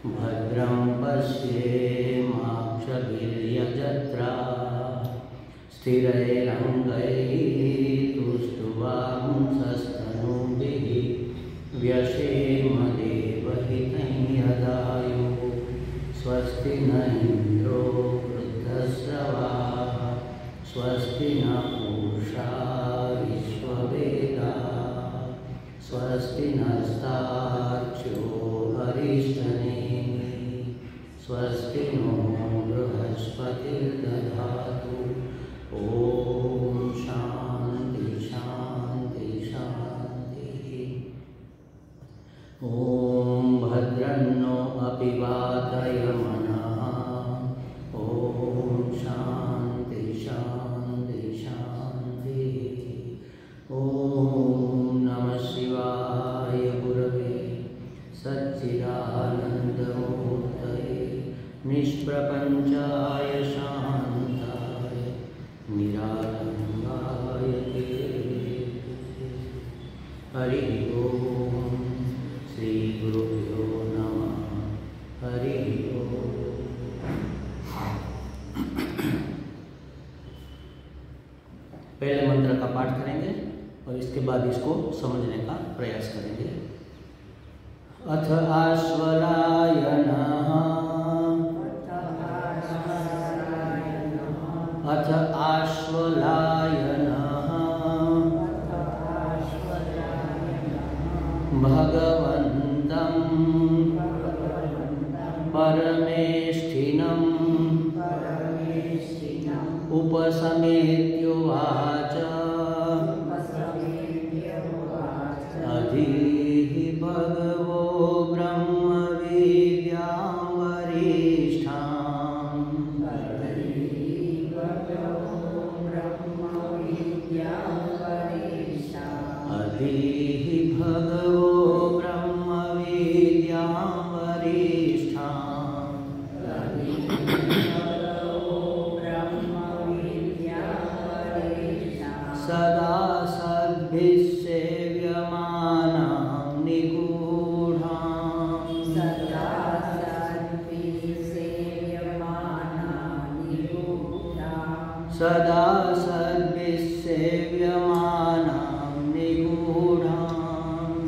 भद्रं पश्येमाक्षभिर्यजत्रा स्थिरैरङ्गैस्तुष्ट्वांसस्तनूभिः व्यशेम देवहितं यदायुः स्वस्ति न इन्द्रो वृद्धश्रवाः स्वस्ति न पूषा विश्ववेदाः स्वस्ति नस्तार्क्ष्यो हरिष्ठनेमिः स्वस्ति नो बृहस्पतिर्दधातु। ओम शांति शांति शांति। ओम भद्रन्नो अपि वातयमनः। ओम शांति शांति शांति। ओम नमः शिवाय गुरवे सच्चिदानन्दमूर्तये निष्प्रपञ्चाय शान्ताय निरालम्बाय ते। हरि ओम श्री गुरुभ्यो नमः। हरि ओम। पहले मंत्र का पाठ करेंगे और इसके बाद इसको समझने का प्रयास करेंगे। अथ आश्वलायनः। अथ आश्वलायनः भगवन्तं परमेष्ठिनं उपसमेत्युवाच अधीः भगवो ब्रह्मविद्यां वरिष्ठाम् अधीः भगवो ब्रह्मविद्यां वरिष्ठाम् सदा सद्भिः सेव्यमानां निगूढाम् सदा सद्भिः सेव्यमानां निगूढाम्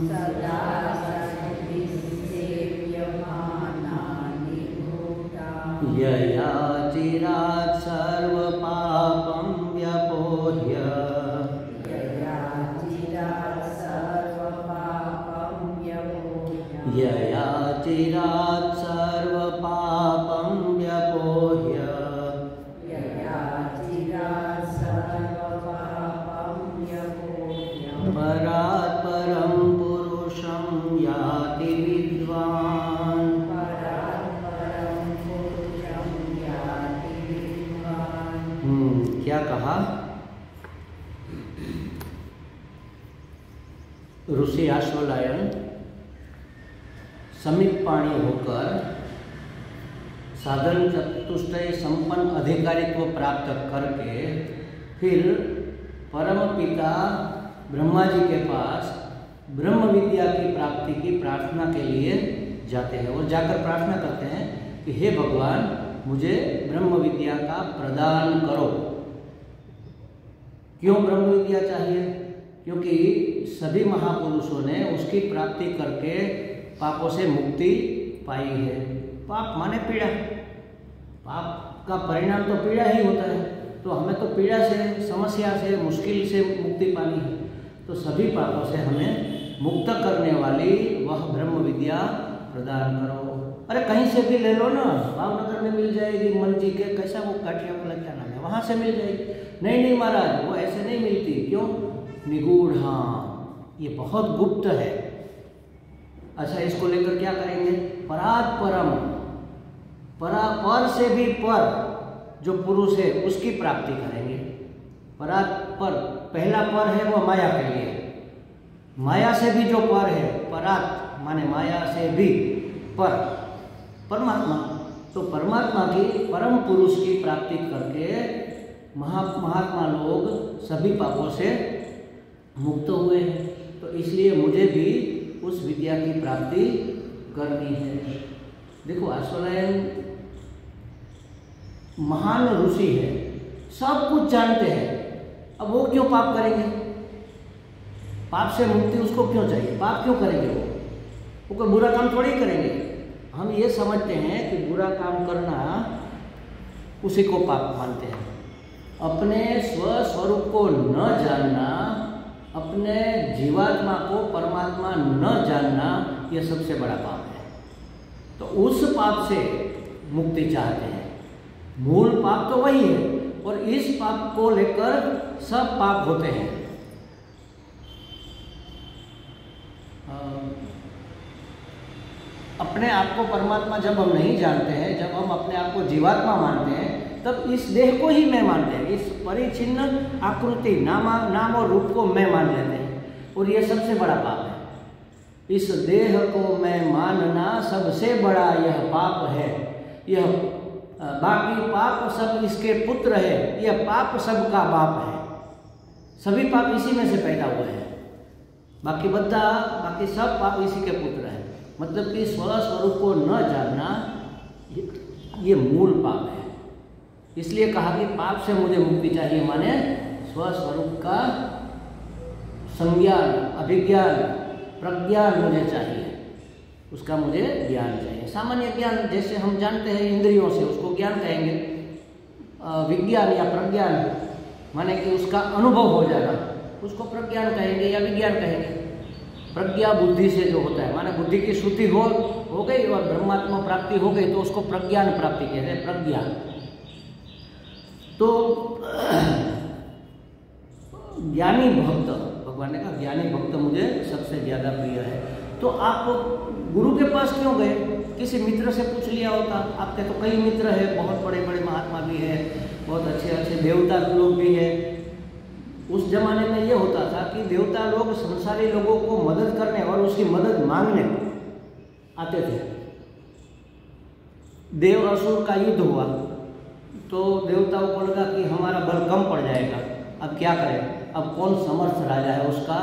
यया चिरात् सर्वपापं व्यपोह्य यया चिरात् सर्वपापं व्यपोह्य परात् परं पुरुषं याति विद्वान् क्या कहा? ऋषि आश्वलायन समीप पाणी होकर साधन चतुष्टय संपन्न अधिकारित्व प्राप्त करके फिर परम पिता ब्रह्मा जी के पास ब्रह्म विद्या की प्राप्ति की प्रार्थना के लिए जाते हैं और जाकर प्रार्थना करते हैं कि हे भगवान मुझे ब्रह्म विद्या का प्रदान करो। क्यों ब्रह्म विद्या चाहिए? क्योंकि सभी महापुरुषों ने उसकी प्राप्ति करके पापों से मुक्ति पाई है। पाप माने पीड़ा, पाप का परिणाम तो पीड़ा ही होता है। तो हमें तो पीड़ा से, समस्या से, मुश्किल से मुक्ति पानी है। तो सभी पापों से हमें मुक्त करने वाली वह ब्रह्म विद्या प्रदान करो। अरे कहीं से भी ले लो ना, भावनगर में मिल जाएगी, मंजी के कैसा वो काठिया वाला क्या नाम है, वहाँ से मिल जाएगी। नहीं महाराज, वो ऐसे नहीं मिलती। क्यों? निगूढ़ा, ये बहुत गुप्त है। अच्छा, इसको लेकर क्या करेंगे? परात् परम, पर से भी पर जो पुरुष है उसकी प्राप्ति करेंगे। परात् पर, पहला पर है वो माया के लिए, माया से भी जो पर है, परात् माने माया से भी पर, परमात्मा। तो परमात्मा की परम पुरुष की प्राप्ति करके महात्मा लोग सभी पापों से मुक्त हुए हैं। तो इसलिए मुझे भी उस विद्या की प्राप्ति करनी है। देखो अश्वलायन महान ऋषि है, सब कुछ जानते हैं, अब वो क्यों पाप करेंगे? पाप से मुक्ति उसको क्यों चाहिए? पाप क्यों करेंगे वो कोई बुरा काम थोड़ी करेंगे। हम ये समझते हैं कि बुरा काम करना उसी को पाप मानते हैं। अपने स्वस्वरूप को न जानना, अपने जीवात्मा को परमात्मा न जानना, यह सबसे बड़ा पाप है। तो उस पाप से मुक्ति चाहते हैं। मूल पाप तो वही है, और इस पाप को लेकर सब पाप होते हैं। अपने आप को परमात्मा जब हम नहीं जानते हैं, जब हम अपने आप को जीवात्मा मानते हैं, तब इस देह को ही मैं मानते हैं। इस परिचिन्न आकृति नाम और रूप को मैं मान लेते हैं, और यह सबसे बड़ा पाप है। इस देह को मैं मानना सबसे बड़ा यह पाप है। यह बाकी पाप सब इसके पुत्र है, यह पाप सबका बाप है। सभी पाप इसी में से पैदा हुए हैं। बाकी सब पाप इसी के पुत्र है। मतलब कि स्वस्वरूप को न जानना ये मूल पाप है। इसलिए कहा कि पाप से मुझे मुक्ति चाहिए, माने स्वस्वरूप का संज्ञान, अभिज्ञान, प्रज्ञान मुझे चाहिए, उसका मुझे ज्ञान चाहिए। सामान्य ज्ञान जैसे हम जानते हैं इंद्रियों से, उसको ज्ञान कहेंगे। विज्ञान या प्रज्ञान माने कि उसका अनुभव हो जाना, उसको प्रज्ञान कहेंगे या विज्ञान कहेंगे। प्रज्ञा बुद्धि से जो होता है, माने बुद्धि की शुद्धि हो गई और ब्रह्मात्मा प्राप्ति हो गई, तो उसको प्रज्ञान प्राप्ति कहते हैं, प्रज्ञा। तो ज्ञानी भक्त, भगवान ने कहा ज्ञानी भक्त मुझे सबसे ज़्यादा प्रिय है। तो आप गुरु के पास क्यों गए? किसी मित्र से पूछ लिया होता। आपके तो कई मित्र हैं, बहुत बड़े बड़े महात्मा भी हैं, बहुत अच्छे अच्छे देवता लोग भी हैं। उस जमाने में ये होता था कि देवता लोग संसारी लोगों को मदद करने और उसकी मदद मांगने आते थे। देव असुर का युद्ध हुआ तो देवताओं को लगा कि हमारा बल कम पड़ जाएगा, अब क्या करें, अब कौन समर्थ राजा है उसका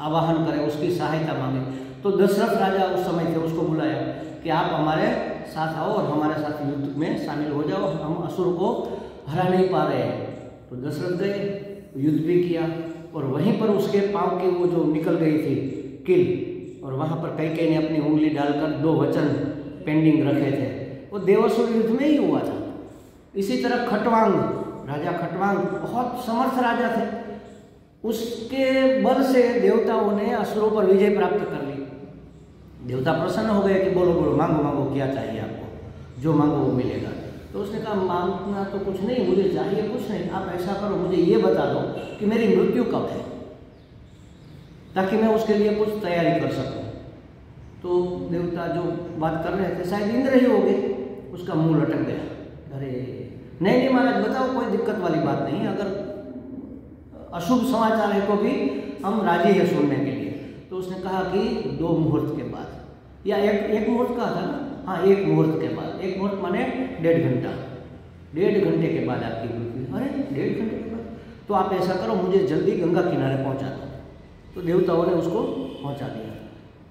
आवाहन करें, उसकी सहायता मांगे। तो दशरथ राजा उस समय थे, उसको बुलाया कि आप हमारे साथ आओ और हमारे साथ युद्ध में शामिल हो जाओ, हम असुर को हरा नहीं पा रहे हैं। तो दशरथ गए, युद्ध भी किया, और वहीं पर उसके पाँव की वो जो निकल गई थी किल, और वहाँ पर कई ने अपनी उंगली डालकर 2 वचन पेंडिंग रखे थे। वो देवासुर युद्ध में ही हुआ था। इसी तरह खटवांग, राजा खटवांग बहुत समर्थ राजा थे, उसके बल से देवताओं ने असुरों पर विजय प्राप्त कर ली। देवता प्रसन्न हो गए कि बोलो बोलो, मांगो मांगो, क्या चाहिए आपको, जो मांगो वो मिलेगा। तो उसने कहा मांगना तो कुछ नहीं, मुझे चाहिए कुछ नहीं, आप ऐसा करो, मुझे ये बता दो कि मेरी मृत्यु कब है, ताकि मैं उसके लिए कुछ तैयारी कर सकूं। तो देवता जो बात कर रहे थे, शायद इंद्र ही हो गए, उसका मुंह लटक गया। अरे नहीं महाराज, बताओ, कोई दिक्कत वाली बात नहीं, अगर अशुभ समाचार है तो भी हम राजी है सुनने के लिए। तो उसने कहा कि 2 मुहूर्त के बाद, या एक मुहूर्त का था ना, हाँ 1 मुहूर्त के बाद। 1 मुहूर्त माने 1.5 घंटा, 1.5 घंटे के बाद आपकी मृत्यु। अरे 1.5 घंटे के बाद? तो आप ऐसा करो, मुझे जल्दी गंगा किनारे पहुंचा दो। तो देवताओं ने उसको पहुंचा दिया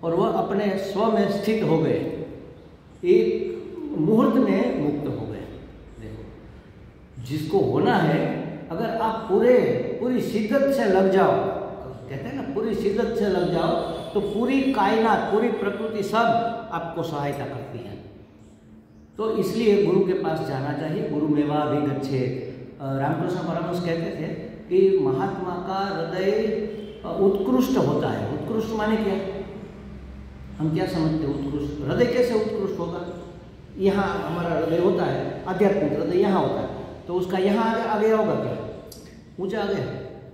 और वह अपने स्व में स्थित हो गए, 1 मुहूर्त में मुक्त हो गए। देखो, जिसको होना है, अगर आप पूरी शिद्दत से लग जाओ, कहते हैं ना पूरी शिद्दत से लग जाओ, तो पूरी कायनात, पूरी प्रकृति सब आपको सहायता करती है। तो इसलिए गुरु के पास जाना चाहिए। गुरु मेवा भी गच्छेत। रामकृष्ण परमहंस कहते थे कि महात्मा का हृदय उत्कृष्ट होता है। उत्कृष्ट माने क्या? हम क्या समझते हैं उत्कृष्ट? हृदय कैसे उत्कृष्ट होगा? यहाँ हमारा हृदय होता है, आध्यात्मिक हृदय यहाँ होता है, तो उसका यहाँ आगे होगा क्या? ऊंचा आ गया।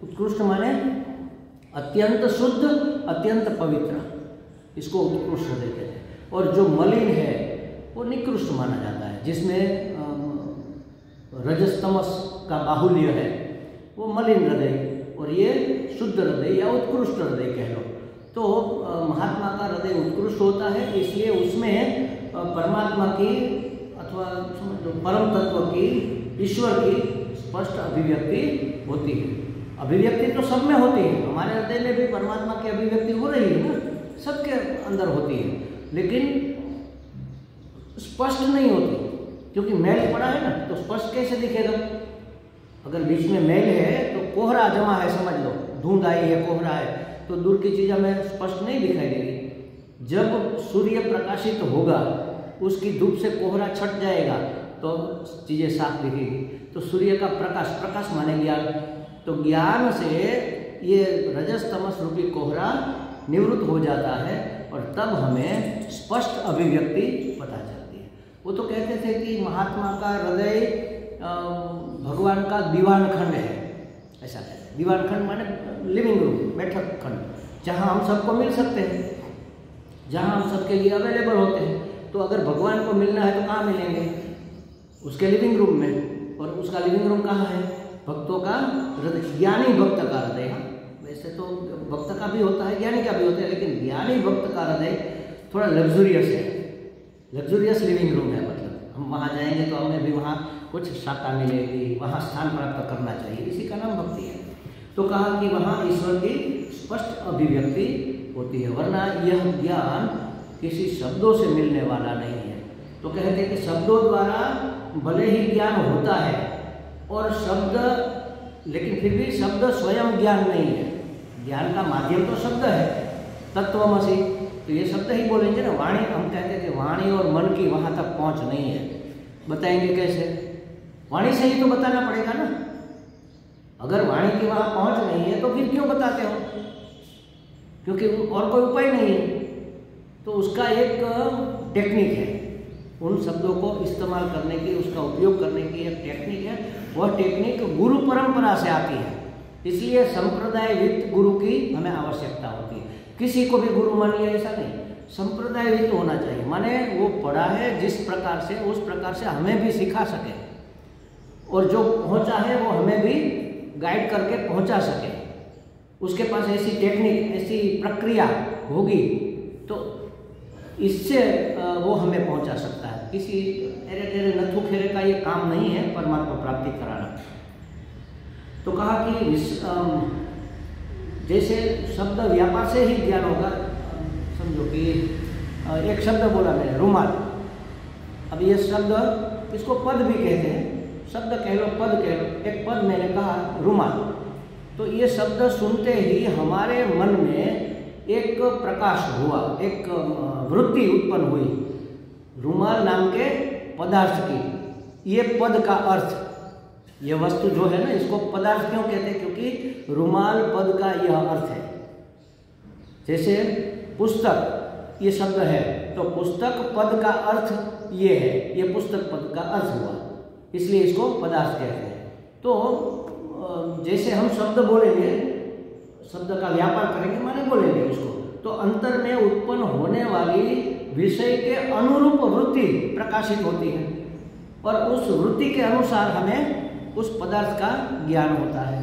उत्कृष्ट माने अत्यंत शुद्ध, अत्यंत पवित्र, इसको उत्कृष्ट हृदय कहते हैं। और जो मलिन है वो निकृष्ट माना जाता है, जिसमें रजस तमस का बाहुल्य है, वो मलिन हृदय, और ये शुद्ध हृदय या उत्कृष्ट हृदय कह लो। तो महात्मा का हृदय उत्कृष्ट होता है, इसलिए उसमें परमात्मा की अथवा परम तत्व की, ईश्वर की स्पष्ट अभिव्यक्ति होती है। अभिव्यक्ति तो सब में होती है, हमारे हृदय में भी परमात्मा की अभिव्यक्ति हो रही है ना, सबके अंदर होती है। लेकिन स्पष्ट नहीं होती, क्योंकि मैल पड़ा है ना, तो स्पष्ट कैसे दिखेगा? अगर बीच में मैल है तो कोहरा जमा है, समझ लो, धुंध आई है, कोहरा है, तो दूर की चीज़ हमें स्पष्ट नहीं दिखाई देगी। जब सूर्य प्रकाशित होगा, उसकी धूप से कोहरा छट जाएगा तो चीज़ें साफ दिखेगी। तो सूर्य का प्रकाश, प्रकाश माने ज्ञान, तो ज्ञान से ये रजस तमस रूपी कोहरा निवृत्त हो जाता है और तब हमें स्पष्ट अभिव्यक्ति पता चलती है। वो तो कहते थे कि महात्मा का हृदय भगवान का दीवान खंड है, ऐसा कहते हैं। दीवान खंड माने लिविंग रूम, बैठक खंड, जहाँ हम सबको मिल सकते हैं, जहाँ हम सबके लिए अवेलेबल होते हैं। तो अगर भगवान को मिलना है तो कहाँ मिलेंगे? उसके लिविंग रूम में। और उसका लिविंग रूम कहाँ है? भक्तों का हृदय, ज्ञानी भक्त का हृदय। हाँ, वैसे तो भक्त का भी होता है, ज्ञानी का भी होता है, लेकिन ज्ञानी भक्त का हृदय थोड़ा लग्जूरियस है, लग्जूरियस लिविंग रूम है। मतलब हम वहाँ जाएंगे तो हमें भी वहाँ कुछ शाखा मिलेगी, वहाँ स्थान प्राप्त करना चाहिए, इसी का नाम भक्ति है। तो कहा कि वहाँ ईश्वर की स्पष्ट अभिव्यक्ति होती है, वरना यह ज्ञान किसी शब्दों से मिलने वाला नहीं है। तो कहते हैं कि शब्दों द्वारा भले ही ज्ञान होता है और शब्द, लेकिन फिर भी शब्द स्वयं ज्ञान नहीं है। ज्ञान का माध्यम तो शब्द है, तत्वमसि, तो ये शब्द ही बोलेंगे ना। वाणी, हम कहते हैं कि वाणी और मन की वहाँ तक पहुँच नहीं है। बताएंगे कैसे? वाणी से ही तो बताना पड़ेगा ना। अगर वाणी की वहाँ पहुँच नहीं है तो फिर क्यों बताते हो? क्योंकि और कोई उपाय नहीं है। तो उसका एक टेक्निक है, उन शब्दों को इस्तेमाल करने की, उसका उपयोग करने की एक टेक्निक है। वह टेक्निक गुरु परंपरा से आती है, इसलिए संप्रदायविद गुरु की हमें आवश्यकता होती है। किसी को भी गुरु मान लिया ऐसा नहीं, संप्रदायविद होना चाहिए, माने वो पढ़ा है जिस प्रकार से, उस प्रकार से हमें भी सिखा सके, और जो पहुंचा है वो हमें भी गाइड करके पहुंचा सके। उसके पास ऐसी टेक्निक, ऐसी प्रक्रिया होगी तो इससे वो हमें पहुंचा सकता है। किसी एरे टेरे नथु खेरे का ये काम नहीं है परमात्मा प्राप्ति कराना। तो कहा कि जैसे शब्द व्यापार से ही ज्ञान होगा। समझो कि एक शब्द बोला मैंने, रुमाल। अब ये शब्द, इसको पद भी कहते हैं, शब्द कह लो, पद कह लो। एक पद मैंने कहा रुमाल, तो ये शब्द सुनते ही हमारे मन में एक प्रकाश हुआ, एक वृत्ति उत्पन्न हुई रुमाल नाम के पदार्थ की। ये पद का अर्थ, ये वस्तु जो है ना, इसको पदार्थ क्यों कहते हैं? क्योंकि रुमाल पद का यह अर्थ है। जैसे पुस्तक ये शब्द है, तो पुस्तक पद का अर्थ ये है, ये पुस्तक पद का अर्थ हुआ, इसलिए इसको पदार्थ कहते हैं। तो जैसे हम शब्द बोलेंगे, शब्द का व्यापार करेंगे, माने बोलेंगे उसको, तो अंतर में उत्पन्न होने वाली विषय के अनुरूप वृत्ति प्रकाशित होती है, और उस वृत्ति के अनुसार हमें उस पदार्थ का ज्ञान होता है।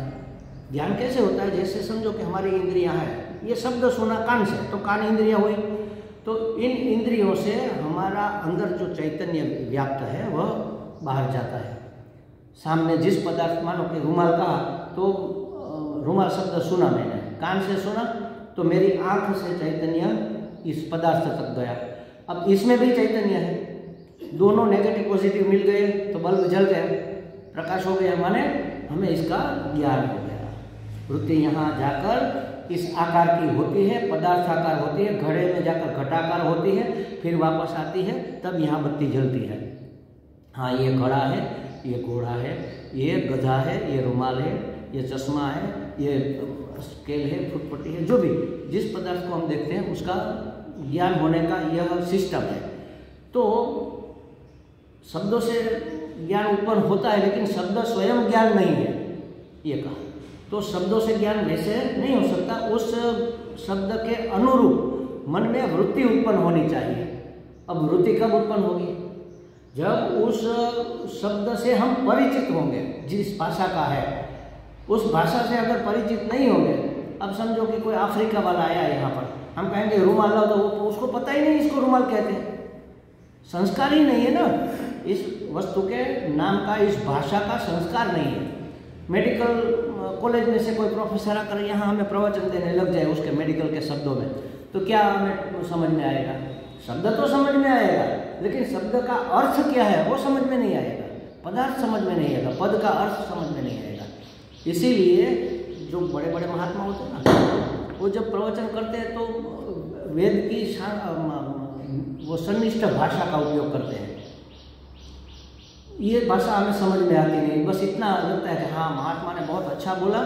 ज्ञान कैसे होता है? जैसे समझो कि हमारी इंद्रियां हैं, ये शब्द सुना कान से, तो कान इंद्रियां हुई, तो इन इंद्रियों से हमारा अंदर जो चैतन्य व्याप्त है वह बाहर जाता है। सामने जिस पदार्थ, मानो कि रुमाल कहा, तो रुमाल शब्द सुना मैंने, कान से सुना, तो मेरी आंख से चैतन्य इस पदार्थ तक गया। अब इसमें भी चैतन्य है, दोनों नेगेटिव पॉजिटिव मिल गए तो बल्ब जल गया, प्रकाश हो गया, माने हमें इसका ज्ञान हो गया। वृत्ति यहाँ जाकर इस आकार की होती है, पदार्थ आकार होती है, घड़े में जाकर घटाकार होती है, फिर वापस आती है, तब यहाँ बत्ती जलती है। हाँ, ये घड़ा है, ये घोड़ा है, ये गधा है, ये रुमाल है, ये चश्मा है, ये स्केल है, फुटपट्टी है, जो भी जिस पदार्थ को हम देखते हैं उसका ज्ञान होने का यह सिस्टम है। तो शब्दों से ज्ञान उत्पन्न होता है, लेकिन शब्द स्वयं ज्ञान नहीं है, ये कहा। तो शब्दों से ज्ञान वैसे नहीं हो सकता, उस शब्द के अनुरूप मन में वृत्ति उत्पन्न होनी चाहिए। अब वृत्ति कब उत्पन्न होगी? जब उस शब्द से हम परिचित होंगे, जिस भाषा का है उस भाषा से अगर परिचित नहीं होंगे। अब समझो कि कोई अफ्रीका वाला आया यहाँ पर, हम कहेंगे रुमाल लाओ, तो उसको पता ही नहीं इसको रुमाल कहते हैं, संस्कार ही नहीं है ना, इस वस्तु के नाम का, इस भाषा का संस्कार नहीं है। मेडिकल कॉलेज में से कोई प्रोफेसर आकर यहाँ हमें प्रवचन देने लग जाए उसके मेडिकल के शब्दों में, तो क्या हमें समझ में आएगा? शब्द तो समझ में आएगा, लेकिन शब्द का अर्थ क्या है वो समझ में नहीं आएगा, पदार्थ समझ में नहीं आएगा, पद का अर्थ समझ में नहीं आएगा। इसीलिए जो बड़े बड़े महात्मा होते हैं ना, वो जब प्रवचन करते हैं तो वेद की वो सन्निष्ठ भाषा का उपयोग करते हैं। ये भाषा हमें समझ में आती नहीं, बस इतना लगता है कि हाँ महात्मा ने बहुत अच्छा बोला,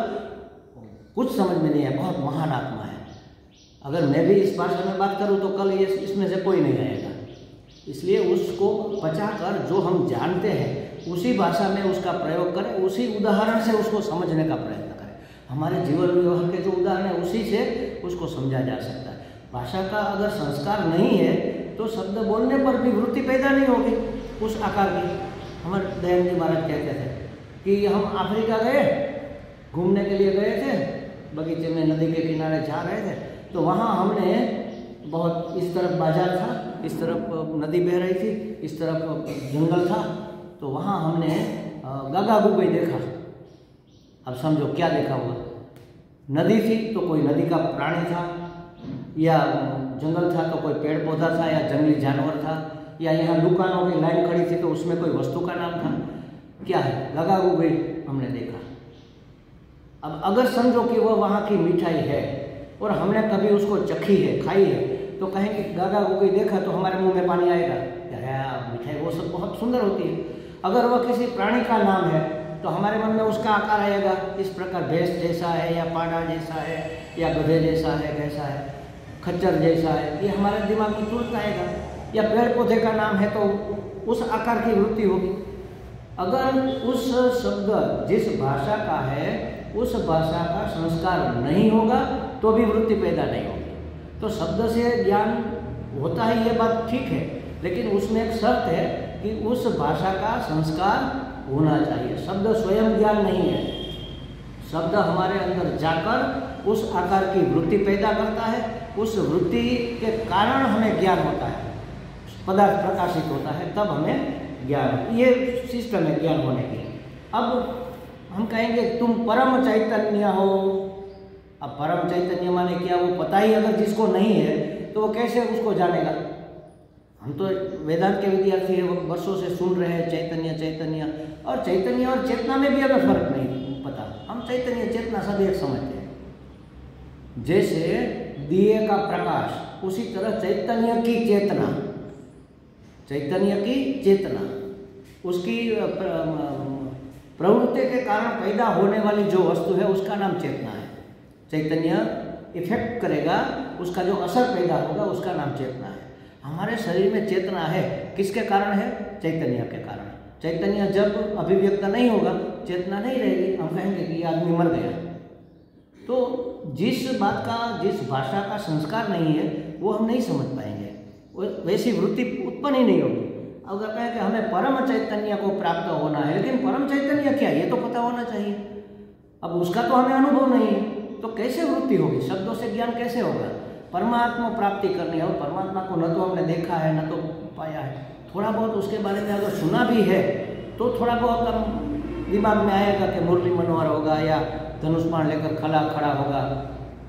कुछ समझ में नहीं है, बहुत महान आत्मा है। अगर मैं भी इस भाषा में बात करूँ तो कल ये इसमें से कोई नहीं आएगा। इसलिए उसको पचाकर जो हम जानते हैं उसी भाषा में उसका प्रयोग करें, उसी उदाहरण से उसको समझने का प्रयत्न करें। हमारे जीवन व्यवहार के जो उदाहरण है उसी से उसको समझा जा सकता है। भाषा का अगर संस्कार नहीं है तो शब्द बोलने पर भी वृत्ति पैदा नहीं होगी उस आकार की। हमारे दयानंद जी महाराज कहते थे कि हम अफ्रीका गए, घूमने के लिए गए थे, बगीचे में नदी के किनारे जा रहे थे, तो वहाँ हमने बहुत, इस तरफ बाजार था, इस तरफ नदी बह रही थी, इस तरफ जंगल था, तो वहाँ हमने गागा गुगई देखा। अब समझो क्या देखा हुआ, नदी थी तो कोई नदी का प्राणी था, या जंगल था तो कोई पेड़ पौधा था, या जंगली जानवर था, या यहाँ दुकानों की लाइन खड़ी थी तो उसमें कोई वस्तु का नाम था। क्या है? गागा गुगई हमने देखा। अब अगर समझो कि वह वहाँ की मिठाई है और हमने कभी उसको चखी है, खाई है, तो कहेंगे गागा गुगई देखा तो हमारे मुंह में पानी आएगा, यार मिठाई वो सब बहुत सुंदर होती है। अगर वह किसी प्राणी का नाम है तो हमारे मन में उसका आकार आएगा, इस प्रकार भैंस जैसा है, या पाड़ा जैसा है, या गधे जैसा है, कैसा है, खच्चर जैसा है, ये हमारे दिमाग में तुरंत आएगा। या पेड़ पौधे का नाम है तो उस आकार की वृत्ति होगी। अगर उस शब्द जिस भाषा का है उस भाषा का संस्कार नहीं होगा तो भी वृत्ति पैदा नहीं होगी। तो शब्द से ज्ञान होता है ये बात ठीक है, लेकिन उसमें एक शर्त है कि उस भाषा का संस्कार होना चाहिए। शब्द स्वयं ज्ञान नहीं है, शब्द हमारे अंदर जाकर उस आकार की वृत्ति पैदा करता है, उस वृत्ति के कारण हमें ज्ञान होता है, पदार्थ प्रकाशित होता है, तब हमें ज्ञान, ये सिस्टम है ज्ञान होने की। अब हम कहेंगे तुम परम चैतन्य हो। अब परम चैतन्य माने क्या, वो पता ही अगर जिसको नहीं है तो वो कैसे उसको जानेगा। हम तो वेदांत के विद्यार्थी हैं, वर्षों से सुन रहे हैं चैतन्य चैतन्य, और चैतन्य और चेतना में भी हमें फर्क नहीं पता। हम चैतन्य चेतना सब एक समझते हैं। जैसे दिए का प्रकाश, उसी तरह चैतन्य की चेतना, चैतन्य की चेतना, उसकी प्रवृत्ति के कारण पैदा होने वाली जो वस्तु है उसका नाम चेतना है। चैतन्य इफेक्ट करेगा, उसका जो असर पैदा होगा उसका नाम चेतना है। हमारे शरीर में चेतना है, किसके कारण है? चैतन्य के कारण। चैतन्य जब अभिव्यक्त नहीं होगा, चेतना नहीं रहेगी, हम कहेंगे कि ये आदमी मर गया। तो जिस बात का, जिस भाषा का संस्कार नहीं है वो हम नहीं समझ पाएंगे, वैसी वृत्ति उत्पन्न ही नहीं होगी। अगर कहें कि हमें परम चैतन्य को प्राप्त होना है, लेकिन परम चैतन्य क्या ये तो पता होना चाहिए। अब उसका तो हमें अनुभव नहीं है, तो कैसे वृत्ति होगी? शब्दों से ज्ञान कैसे होगा? परमात्मा प्राप्ति करनी है, और परमात्मा को न तो हमने देखा है न तो पाया है। थोड़ा बहुत उसके बारे में अगर सुना भी है तो थोड़ा बहुत हम दिमाग में आएगा कि मुरली मनोहर होगा, या धनुष्मान लेकर खड़ा होगा,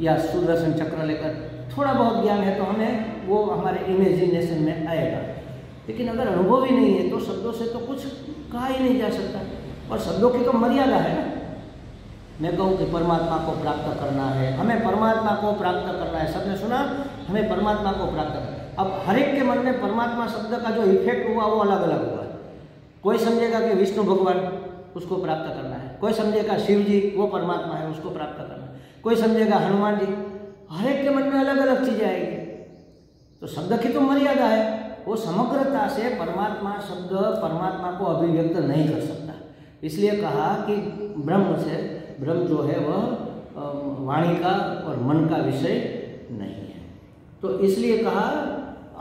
या सुदर्शन चक्र लेकर, थोड़ा बहुत ज्ञान है तो हमें वो हमारे इमेजिनेशन में आएगा। लेकिन अगर अनुभव ही नहीं है तो शब्दों से तो कुछ कहा ही नहीं जा सकता, और शब्दों की तो मर्यादा है ना। मैं कहूँ कि परमात्मा को प्राप्त करना है, हमें परमात्मा को प्राप्त करना है, सबने सुना हमें परमात्मा को प्राप्त करना है। अब हर एक के मन में परमात्मा शब्द का जो इफेक्ट हुआ वो अलग अलग हुआ। कोई समझेगा कि विष्णु भगवान, उसको प्राप्त करना है, कोई समझेगा शिव जी वो परमात्मा है, उसको प्राप्त करना है, कोई समझेगा हनुमान जी। हर एक के मन में अलग अलग चीजें आएगी। तो शब्द की तो मर्यादा है, वो समग्रता से परमात्मा शब्द परमात्मा को अभिव्यक्त नहीं कर सकता। इसलिए कहा कि ब्रह्म से, ब्रह्म जो है वह वाणी का और मन का विषय नहीं है। तो इसलिए कहा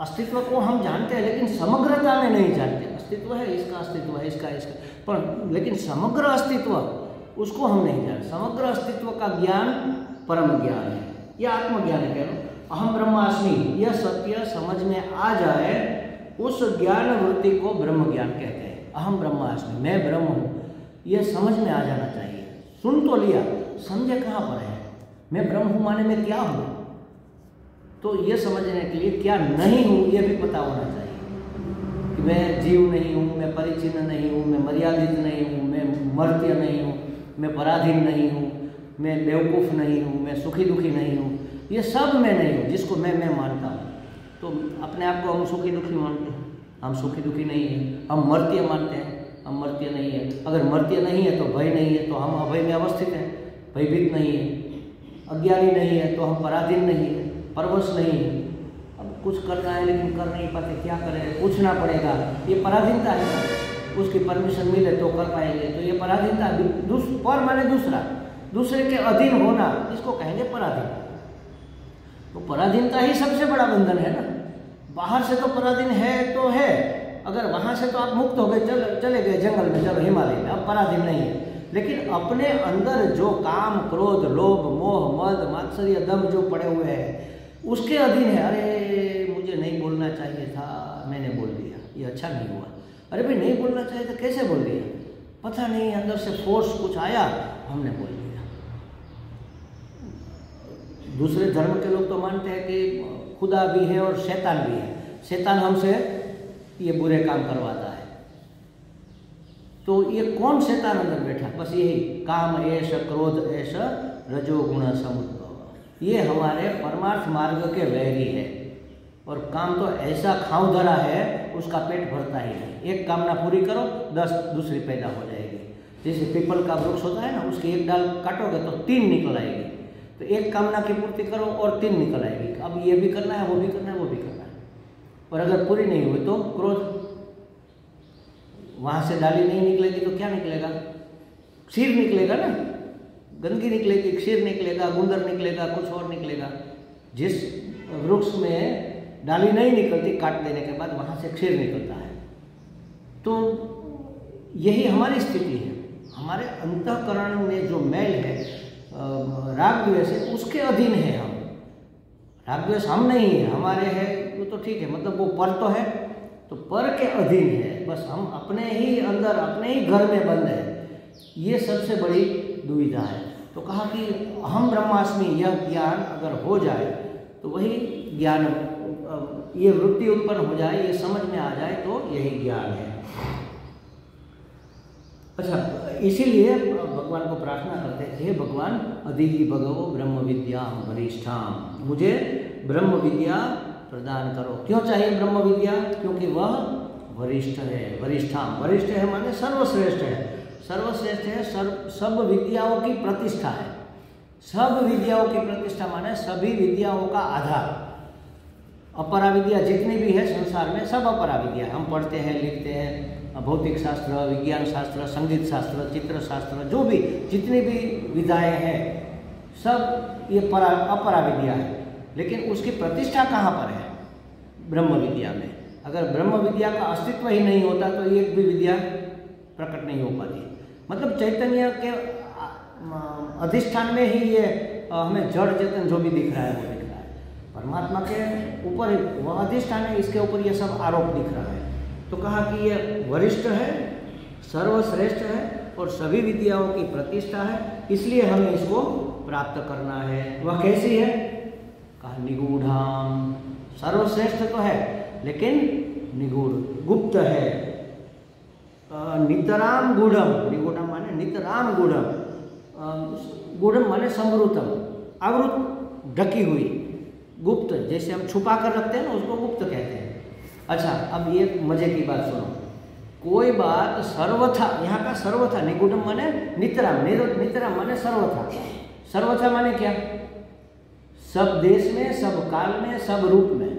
अस्तित्व को हम जानते हैं लेकिन समग्रता में नहीं जानते। अस्तित्व है, इसका अस्तित्व है, इसका, पर लेकिन समग्र अस्तित्व उसको हम नहीं जानते। समग्र अस्तित्व का ज्ञान परम ज्ञान है, यह आत्मज्ञान है। कह लो अहम ब्रह्मास्मि, यह सत्य समझ में आ जाए, उस ज्ञान वृत्ति को ब्रह्म ज्ञान कहते हैं। अहम ब्रह्मास्मि, मैं ब्रह्म हूँ, यह समझ में आ जाना चाहिए। सुन तो लिया, समझे कहाँ पर है? मैं ब्रह्म हूँ माने मैं क्या हूँ? तो यह समझने के लिए क्या नहीं हूँ यह भी पता होना चाहिए। मैं जीव नहीं हूँ, मैं परिचिन्न नहीं हूँ, मैं मर्यादित नहीं हूँ, मैं मर्त्य नहीं हूँ, मैं पराधीन नहीं हूँ, मैं बेवकूफ़ नहीं हूँ, मैं सुखी दुखी नहीं हूँ, ये सब मैं नहीं हूँ जिसको मैं मानता हूँ। तो अपने आप को हम सुखी दुखी मानते हैं, हम सुखी दुखी नहीं हैं। हम मर्त्य मानते हैं, हम मर्त्य नहीं है। अगर मर्त्य नहीं है तो भय नहीं है, तो हम अभय में अवस्थित हैं, भयभीत नहीं है। अज्ञानी नहीं है तो हम पराधीन नहीं है, परवश नहीं है। अब कुछ करना है लेकिन कर नहीं पाते, क्या करें, पूछना पड़ेगा, ये पराधीनता है। उसकी परमिशन मिले तो कर पाएंगे, तो ये पराधीनता। पर माने दूसरा, दूसरे के अधीन होना, इसको कहेंगे पराधीन। तो पराधीनता ही सबसे बड़ा बंधन है ना। बाहर से तो पराधीन है तो है, अगर वहाँ से तो आप मुक्त हो गए, चले गए जंगल में, चलो हिमालय में, अब पराधीन नहीं है। लेकिन अपने अंदर जो काम, क्रोध, लोभ, मोह, मद, मात्सर्य, दम जो पड़े हुए हैं, उसके अधीन है। अरे मुझे नहीं बोलना चाहिए था, मैंने बोल दिया, ये अच्छा नहीं हुआ। अरे भाई नहीं बोलना चाहिए था, कैसे बोल दिया, पता नहीं अंदर से फोर्स कुछ आया, हमने बोल दिया। दूसरे धर्म के लोग तो मानते हैं कि खुदा भी है और शैतान भी है, शैतान हमसे ये बुरे काम करवाता है। तो ये कौन शैतान अंदर बैठा, बस यही काम, ऐश, क्रोध, ऐश, रजोगुण समुद्भव, ये हमारे परमार्थ मार्ग के वैरी है। और काम तो ऐसा खाँव धरा है, उसका पेट भरता ही नहीं। एक कामना पूरी करो, 10 दूसरी पैदा हो जाएगी। जैसे पीपल का वृक्ष होता है ना, उसकी एक डाल काटोगे तो 3 निकल आएगी। तो एक कामना की पूर्ति करो और 3 निकल आएगी। अब ये भी करना है, वो भी करना है, वो भी करना है। और अगर पूरी नहीं हुई तो क्रोध, वहाँ से डाली नहीं निकलेगी तो क्या निकलेगा, क्षीर निकलेगा ना, गंदगी निकलेगी, क्षीर निकलेगा, गुंदर निकलेगा, कुछ और निकलेगा। जिस वृक्ष में डाली नहीं निकलती, काट देने के बाद वहाँ से क्षीर निकलता है। तो यही हमारी स्थिति है। हमारे अंतःकरण में जो मैल है, राग द्वेष है, उसके अधीन है हम। राग द्वेष हम नहीं है, हमारे है वो तो ठीक है, मतलब वो पर तो है, तो पर के अधीन है। बस हम अपने ही अंदर, अपने ही घर में बंद है। ये सबसे बड़ी दुविधा है। तो कहा कि अहम ब्रह्मास्मि, यह ज्ञान अगर हो जाए तो वही ज्ञान, ये वृत्ति उत्पन्न हो जाए, ये समझ में आ जाए तो यही ज्ञान है। अच्छा, इसीलिए भगवान को प्रार्थना करते हैं, हे भगवान, अधिहि भगवो ब्रह्म विद्याम वरिष्ठाम, मुझे ब्रह्म विद्या प्रदान करो। क्यों चाहिए ब्रह्म विद्या? क्योंकि वह वरिष्ठ है। वरिष्ठाम, वरिष्ठ है माने सर्वश्रेष्ठ है। सर्वश्रेष्ठ है, सब विद्याओं की प्रतिष्ठा है। सब विद्याओं की प्रतिष्ठा माने सभी विद्याओं का आधार। अपरा विद्या जितनी भी है संसार में, सब अपरा विद्या हम पढ़ते हैं, लिखते हैं। भौतिक शास्त्र, विज्ञान शास्त्र, संगीत शास्त्र, चित्र शास्त्र, जो भी जितनी भी विधाएँ हैं, सब ये अपरा विद्या है। लेकिन उसकी प्रतिष्ठा कहाँ पर है? ब्रह्म विद्या में। अगर ब्रह्म विद्या का अस्तित्व ही नहीं होता तो एक भी विद्या प्रकट नहीं हो पाती। मतलब चैतन्य के अधिष्ठान में ही ये हमें जड़ चेतन जो भी दिख रहा है वो दिख रहा है। परमात्मा के ऊपर वह अधिष्ठान है, इसके ऊपर ये सब आरोप दिख रहा है। तो कहा कि ये वरिष्ठ है, सर्वश्रेष्ठ है और सभी विद्याओं की प्रतिष्ठा है, इसलिए हमें इसको प्राप्त करना है। वह कैसी है? कहा निगूढ़ाम, सर्वश्रेष्ठ तो है लेकिन निगूढ़, गुप्त है। नितराम गूढ़म, निगूढ़म माने नितराम गूढ़म, गूढ़म माने समृतम, आवृत, ढकी हुई, गुप्त। जैसे हम छुपा कर रखते हैं ना, उसको गुप्त कहते हैं। अच्छा, अब ये मजे की बात सुनो। कोई बात सर्वथा, यहाँ का सर्वथा, निगूढ़म माने नितराम, नितराम माने सर्वथा। सर्वथा माने क्या? सब देश में, सब काल में, सब रूप में।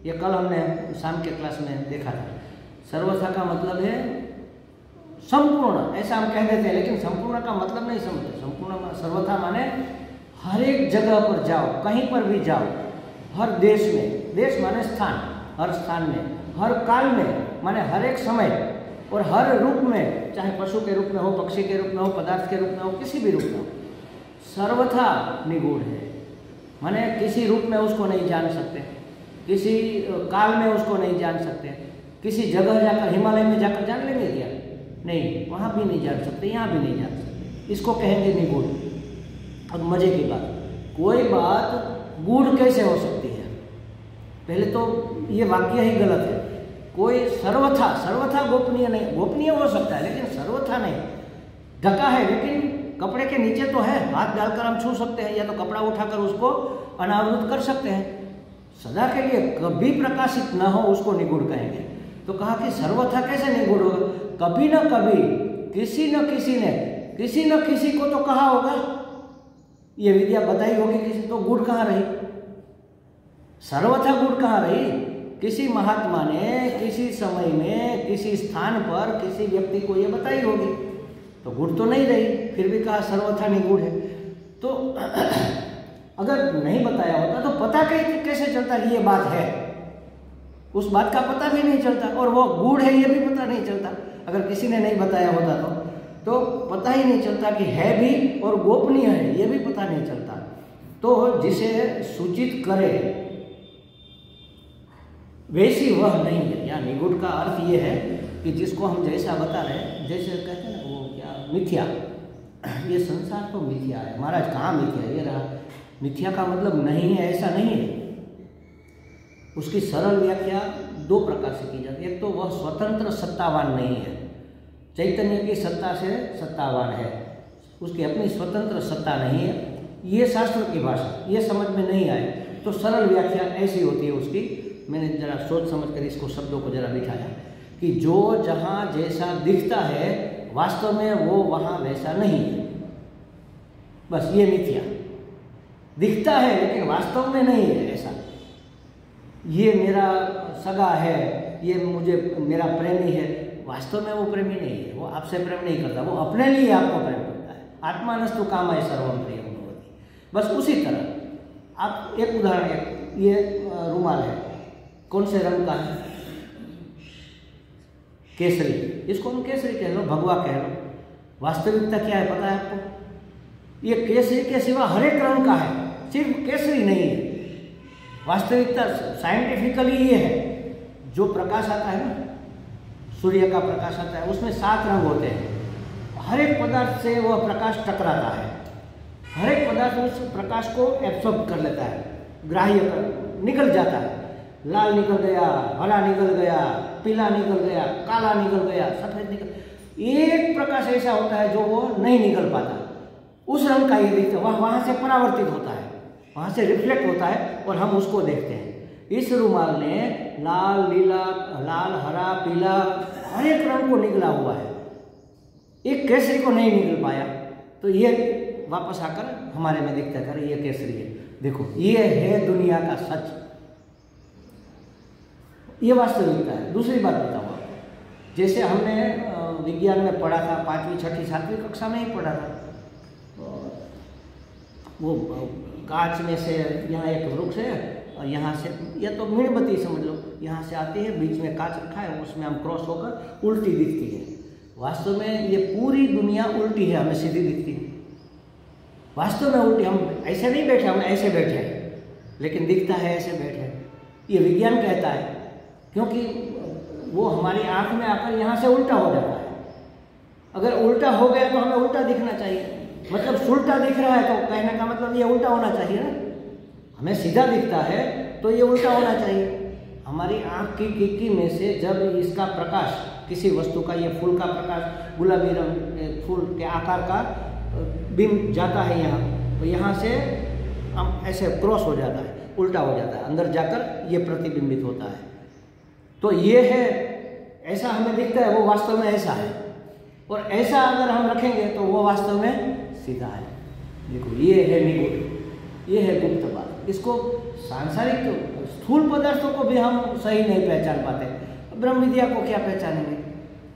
ये कल हमने शाम के क्लास में देखा था। सर्वथा का मतलब है संपूर्ण, ऐसा हम कह देते हैं, लेकिन संपूर्ण का मतलब नहीं समझते। संपूर्ण सर्वथा माने हर एक जगह पर जाओ, कहीं पर भी जाओ, हर देश में, देश माने स्थान, हर स्थान में, हर काल में माने हर एक समय और हर रूप में, चाहे पशु के रूप में हो, पक्षी के रूप में हो, पदार्थ के रूप में हो, किसी भी रूप में हो, सर्वथा निगूढ़ है। माने किसी रूप में उसको नहीं जान सकते, किसी काल में उसको नहीं जान सकते। किसी जगह जाकर, हिमालय में जाकर जान लेंगे क्या? नहीं, वहाँ भी नहीं जान सकते, यहाँ भी नहीं जान सकते। इसको कहेंगे निगूढ़। अब मजे की बात, कोई बात गूढ़ कैसे हो सकती है? पहले तो ये वाक्य ही गलत है। कोई सर्वथा गोपनीय नहीं, गोपनीय हो सकता है लेकिन सर्वथा नहीं। ढका है लेकिन कपड़े के नीचे तो है, हाथ डालकर हम छू सकते हैं या तो कपड़ा उठाकर उसको अनावृत कर सकते हैं। सदा के लिए कभी प्रकाशित न हो उसको निगूढ़ कहेंगे। तो कहा कि सर्वथा कैसे निगूढ़ होगा? कभी न कभी किसी न किसी को तो कहा होगा, ये विद्या बताई होगी किसी, तो गुड़ कहाँ रही? सर्वथा गुड़ कहाँ रही? किसी महात्मा ने किसी समय में किसी स्थान पर किसी व्यक्ति को ये बताई होगी, तो गुड़ तो नहीं रही, फिर भी कहा सर्वथा निगूढ़ है। तो अगर नहीं बताया होता तो पता कैसे चलता कि ये बात है? उस बात का पता भी नहीं चलता, और वो गूढ़ है ये भी पता नहीं चलता। अगर किसी ने नहीं बताया होता तो पता ही नहीं चलता कि है भी और गोपनीय है ये भी पता नहीं चलता। तो जिसे सूचित करे वैसी वह नहीं है। या निगूढ़ का अर्थ ये है कि जिसको हम जैसा बता रहे हैं, जैसे कहते हैं वो क्या मिथ्या, ये संसार तो मिथ्या है। महाराज कहाँ मिथ्या? ये रहा। मिथ्या का मतलब नहीं है ऐसा नहीं है। उसकी सरल व्याख्या दो प्रकार से की जाती है। एक तो वह स्वतंत्र सत्तावान नहीं है, चैतन्य की सत्ता से सत्तावान है, उसकी अपनी स्वतंत्र सत्ता नहीं है। ये शास्त्र की भाषा, ये समझ में नहीं आए तो सरल व्याख्या ऐसी होती है उसकी। मैंने जरा सोच समझ कर इसको शब्दों को जरा बिठाया कि जो जहाँ जैसा दिखता है वास्तव में वो वहाँ वैसा नहीं है, बस ये मिथ्या। दिखता है लेकिन वास्तव में नहीं है ऐसा। ये मेरा सगा है, ये मेरा प्रेमी है, वास्तव में वो प्रेमी नहीं है, वो आपसे प्रेम नहीं करता, वो अपने लिए आपको प्रेम करता है। आत्मानस्तु कामाय सर्वं प्रियं भवति। बस उसी तरह आप एक उदाहरण, ये रुमाल है, कौन से रंग का है? केसरी। इसको हम केसरी कह लो, भगवा कह लो। वास्तविकता क्या है पता है आपको? ये केसरी के सिवा हर एक रंग का है, सिर्फ केसरी नहीं है। वास्तविकता साइंटिफिकली ये है, जो प्रकाश आता है ना, सूर्य का प्रकाश आता है, उसमें 7 रंग होते हैं। हर एक पदार्थ से वह प्रकाश टकराता है, हर एक पदार्थ उस प्रकाश को एब्सॉर्ब कर लेता है, ग्राह्य कर निकल जाता है। लाल निकल गया, हरा निकल गया, पीला निकल गया, काला निकल गया, सफेद निकल। एक प्रकाश ऐसा होता है जो वो नहीं निकल पाता, उस रंग का ये दिखता है, वहाँ से परावर्तित होता है, वहाँ से रिफ्लेक्ट होता है और हम उसको देखते हैं। इस रुमाल ने लाल, नीला, लाल, हरा, पीला हर एक रंग को निकला हुआ है, एक केसरी को नहीं निकल पाया। तो ये वापस आकर हमारे में दिखता है, अरे ये केसरी है, देखो ये है दुनिया का सच, ये वास्तविकता है। दूसरी बात बताऊँ आपको, जैसे हमने विज्ञान में पढ़ा था, 5वीं, 6ठी, 7वीं कक्षा में ही पढ़ा था, वो कांच में से यहाँ एक वृक्ष है और यहाँ से, या तो मीणबत्ती समझ लो, यहाँ से आती है, बीच में कांच रखा है, उसमें हम क्रॉस होकर उल्टी दिखती है। वास्तव में ये पूरी दुनिया उल्टी है, हमें सीधी दिखती है। वास्तव में उल्टी, हम ऐसे नहीं बैठे, हम ऐसे बैठे हैं, लेकिन दिखता है ऐसे बैठे हैं। ये विज्ञान कहता है, क्योंकि वो हमारी आँख में आकर यहाँ से उल्टा हो जाता है। अगर उल्टा हो गया तो हमें उल्टा दिखना चाहिए, मतलब सुलटा दिख रहा है तो कहने का मतलब ये उल्टा होना चाहिए ना। हमें सीधा दिखता है तो ये उल्टा होना चाहिए। हमारी आँख की खिड़की में से जब इसका प्रकाश, किसी वस्तु का, ये फूल का प्रकाश, गुलाबी रंग फूल के आकार का बिंब जाता है यहाँ, तो यहाँ से हम ऐसे क्रॉस हो जाता है, उल्टा हो जाता है, अंदर जाकर ये प्रतिबिंबित होता है। तो ये है, ऐसा हमें दिखता है, वो वास्तव में ऐसा है। और ऐसा अगर हम रखेंगे तो वो वास्तव में सीधा है। देखो ये है निगूढ़, ये है गुप्त बात। इसको सांसारिक तो स्थूल पदार्थों को भी हम सही नहीं पहचान पाते, ब्रह्म विद्या को क्या पहचानेंगे?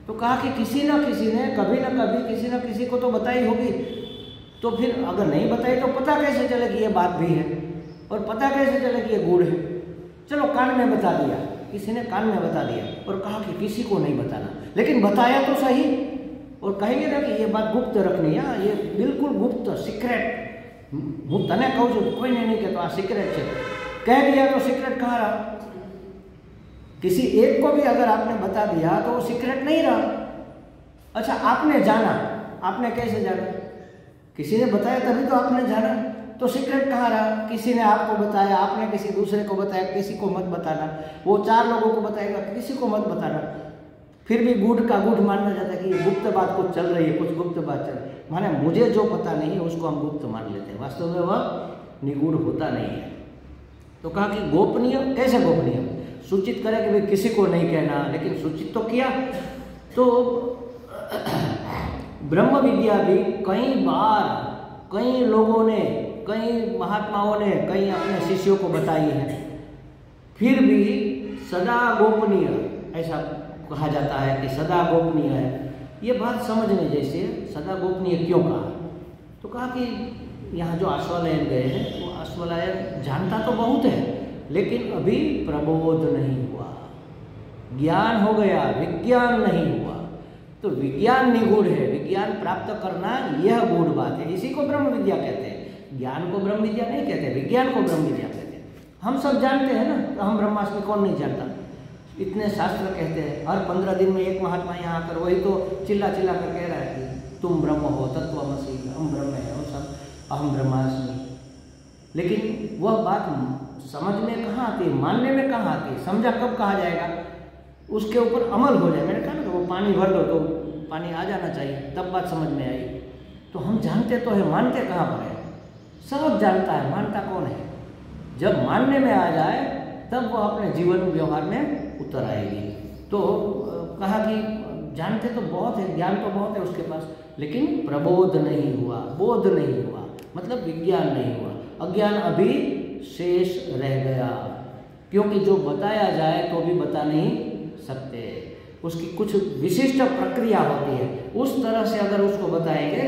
तो कहा कि किसी न किसी ने कभी न कभी किसी न किसी को तो बताई होगी। तो फिर अगर नहीं बताई तो पता कैसे चले कि ये बात भी है, और पता कैसे चले कि ये गूढ़ है? चलो कान में बता दिया, किसी ने कान में बता दिया और कहा कि किसी को नहीं बताना, लेकिन बताया तो सही। और कहेंगे ना कि ये बात गुप्त रखनी है, ये बिल्कुल गुप्त, सीक्रेट। હું તને કહું છું, કોઈને નહીં કહેતો, આ સિક્રેટ છે, कह दिया तो सीक्रेट कहाँ रहा? किसी एक को भी अगर आपने बता दिया तो वो सीक्रेट नहीं रहा। अच्छा, आपने जाना, आपने कैसे जाना? किसी ने बताया तभी तो आपने जाना। तो सीक्रेट कहाँ रहा? किसी ने आपको बताया, आपने किसी दूसरे को बताया, किसी को मत बताना, वो 4 लोगों को बताएगा, किसी को मत बताना। फिर भी गुड़ का गुड़ मानना जाता है कि ये गुप्त बात कुछ चल रही है, कुछ गुप्त बात चल रही है, माने मुझे जो पता नहीं है उसको हम गुप्त मान लेते हैं, वास्तव में वह निगूढ़ होता नहीं है। तो कहा कि गोपनीय, कैसे गोपनीय? सूचित करे कि भाई किसी को नहीं कहना, लेकिन सूचित तो किया। तो ब्रह्म विद्या भी कई बार कई लोगों ने, कई महात्माओं ने, कई अपने शिष्यों को बताई है, फिर भी सदा गोपनीय ऐसा कहा जाता है कि सदा गोपनीय है। ये बात समझने जैसे है, सदा गोपनीय क्यों कहा? तो कहा कि यहाँ जो आश्वालयन गए हैं वो आश्वालयन जानता तो बहुत है, लेकिन अभी प्रबोध नहीं हुआ, ज्ञान हो गया, विज्ञान नहीं हुआ। तो विज्ञान निगूढ़ है, विज्ञान प्राप्त करना यह गूढ़ बात है, इसी को ब्रह्म विद्या कहते हैं। ज्ञान को ब्रह्म विद्या नहीं कहते, विज्ञान को ब्रह्म विद्या कहते हैं। हम सब जानते हैं ना, तो हम ब्रह्मास्मि कौन नहीं जानता? इतने शास्त्र कहते हैं, हर 15 दिन में एक महात्मा यहाँ आकर वही तो चिल्ला चिल्ला कर कह रहा है कि तुम ब्रह्म हो, तत्वमसि, हम ब्रह्म है, हम सब अहम ब्रह्मास्मि। लेकिन वह बात समझ में कहाँ आती है, मानने में कहाँ आती है? समझा कब कहा जाएगा? उसके ऊपर अमल हो जाए। मैंने कहा ना, वो पानी भर दो तो पानी आ जाना चाहिए, तब बात समझ में आई। तो हम जानते तो है, मानते कहाँ पर है? सब जानता है, मानता कौन है? जब मानने में आ जाए तब वो अपने जीवन व्यवहार में उतर आएगी। तो कहा कि जानते तो बहुत है, ज्ञान तो बहुत है उसके पास, लेकिन प्रबोध नहीं हुआ, बोध नहीं हुआ, मतलब विज्ञान नहीं हुआ, अज्ञान अभी शेष रह गया। क्योंकि जो बताया जाए तो भी बता नहीं सकते, उसकी कुछ विशिष्ट प्रक्रिया होती है, उस तरह से अगर उसको बताएंगे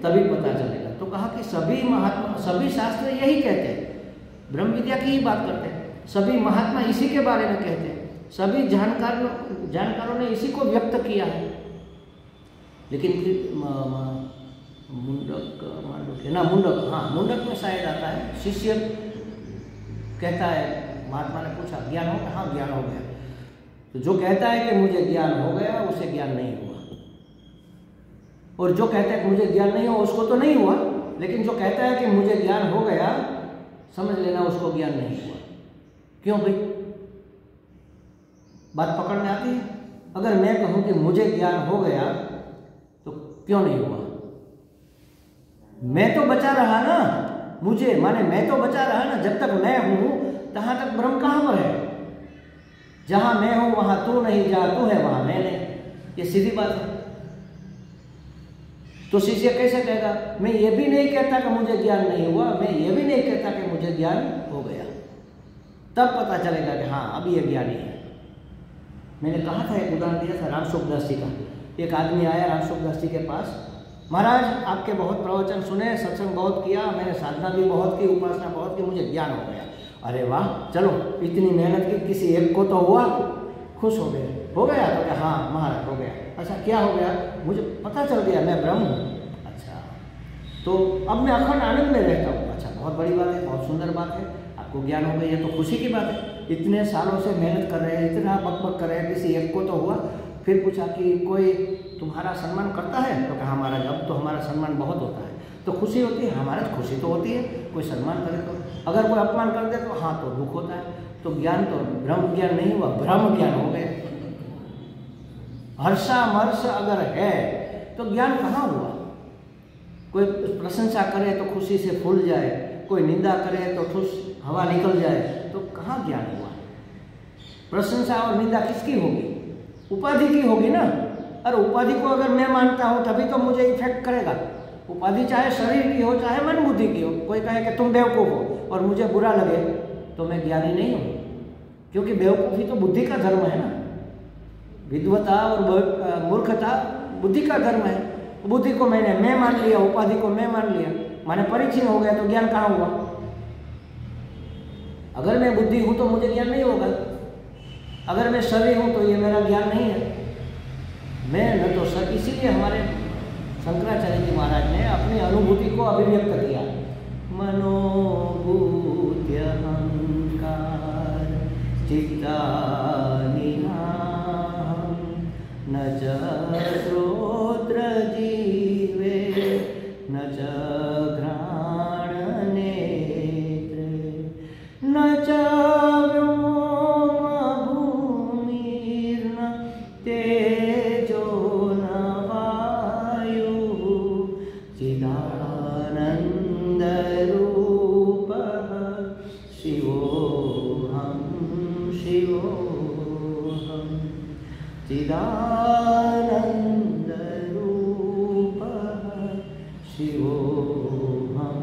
तभी पता चलेगा। तो कहा कि सभी महात्मा, सभी शास्त्र यही कहते हैं, ब्रह्म विद्या की ही बात करते हैं, सभी महात्मा इसी के बारे में कहते हैं, सभी जानकारों ने इसी को व्यक्त किया है। लेकिन फिर मुंडक में शायद आता है, शिष्य कहता है, महात्मा ने पूछा ज्ञान हो गया? हाँ ज्ञान हो गया। तो जो कहता है कि मुझे ज्ञान हो गया, उसे ज्ञान नहीं हुआ, और जो कहता है कि मुझे ज्ञान नहीं हुआ उसको तो नहीं हुआ, लेकिन जो कहता है कि मुझे ज्ञान हो गया, समझ लेना उसको ज्ञान नहीं हुआ। क्यों भाई? बात पकड़ में आती है? अगर मैं कहूं कि मुझे ज्ञान हो गया तो क्यों नहीं हुआ? मैं तो बचा रहा ना, मुझे माने मैं तो बचा रहा ना। जब तक मैं हूं तहां तक ब्रह्म कहां पर है? जहां मैं हूं वहां तू नहीं, जहां तू है वहां मैं नहीं। ये सीधी बात है। तो शिष्य कैसे कहेगा? मैं ये भी नहीं कहता कि मुझे ज्ञान नहीं हुआ, मैं ये भी नहीं कहता कि मुझे ज्ञान हो गया। तब पता चलेगा कि हाँ अब ये ज्ञानी है। मैंने कहा था, एक उदाहरण दिया था रामसुखदास जी का। एक आदमी आया रामसुखदास जी के पास, महाराज आपके बहुत प्रवचन सुने, सत्संग बहुत किया, मैंने साधना भी बहुत की, उपासना बहुत की, मुझे ज्ञान हो गया। अरे वाह, चलो इतनी मेहनत की, किसी एक को तो हुआ, खुश हो गए। हो गया? तो क्या? हाँ महाराज हो गया। अच्छा क्या हो गया? मुझे पता चल गया मैं ब्रह्म हूँ। अच्छा, तो अब मैं अखंड आनंद में रहता हूँ। अच्छा बहुत बड़ी बात है, बहुत सुंदर बात है, आपको ज्ञान हो गई है तो खुशी की बात है। इतने सालों से मेहनत कर रहे हैं, इतना बक कर रहे हैं, किसी एक को तो हुआ। फिर पूछा कि कोई तुम्हारा सम्मान करता है? तो कहा महाराज अब तो हमारा सम्मान बहुत होता है। तो खुशी होती है? हमारा खुशी तो होती है, कोई सम्मान करे तो। अगर कोई अपमान कर दे तो हाँ तो दुख होता है। तो ज्ञान तो ब्रह्म ज्ञान नहीं हुआ, ब्रह्म ज्ञान हो गया। हर्षामर्ष अगर है तो ज्ञान कहाँ हुआ? कोई प्रशंसा करे तो खुशी से फूल जाए, कोई निंदा करे तो ठुस हवा निकल जाए, तो कहाँ ज्ञान हुआ? प्रशंसा और निंदा किसकी होगी? उपाधि की होगी ना। और उपाधि को अगर मैं मानता हूँ तभी तो मुझे इफेक्ट करेगा। उपाधि चाहे शरीर की हो चाहे मन बुद्धि की हो। कोई कहे कि तुम बेवकूफ़ हो और मुझे बुरा लगे तो मैं ज्ञानी नहीं हूँ, क्योंकि बेवकूफ़ी तो बुद्धि का धर्म है ना। विद्वता और मूर्खता बुद्धि का धर्म है। बुद्धि को मैं मान लिया, उपाधि को मैं मान लिया, माने परिचिन हो गया, तो ज्ञान कहाँ हुआ? अगर मैं बुद्धि हूँ तो मुझे ज्ञान नहीं होगा। अगर मैं शरीर हूँ तो ये मेरा ज्ञान नहीं है। मैं न तो सर, इसीलिए हमारे शंकराचार्य जी महाराज ने अपनी अनुभूति को अभिव्यक्त किया। मनोभूत्य अहंकार चित्तानिनाहं न च श्रोत्र जीवे न च घ्राण नेत्र चिदानंदरूपः शिवोऽहं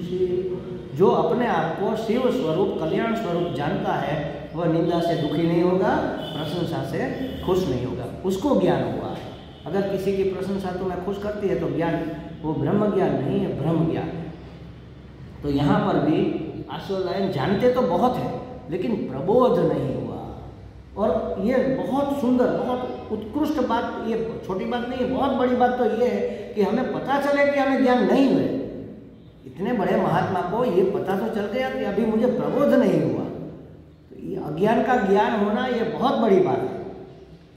शिव। जो अपने आप को शिव स्वरूप, कल्याण स्वरूप जानता है, वह निंदा से दुखी नहीं होगा, प्रशंसा से खुश नहीं होगा, उसको ज्ञान हुआ है। अगर किसी की प्रशंसा तुम्हें खुश करती है तो ज्ञान, वो ब्रह्म ज्ञान नहीं है, ब्रह्म ज्ञान। तो यहाँ पर भी आश्वलायन जानते तो बहुत है, लेकिन प्रबोध नहीं हुआ। और ये बहुत सुंदर, बहुत उत्कृष्ट बात, ये छोटी बात नहीं है, बहुत बड़ी बात तो ये है कि हमें पता चले कि हमें ज्ञान नहीं हुए। इतने बड़े महात्मा को ये पता तो चल गया कि अभी मुझे प्रबोध नहीं हुआ। तो ये अज्ञान का ज्ञान होना ये बहुत बड़ी बात है।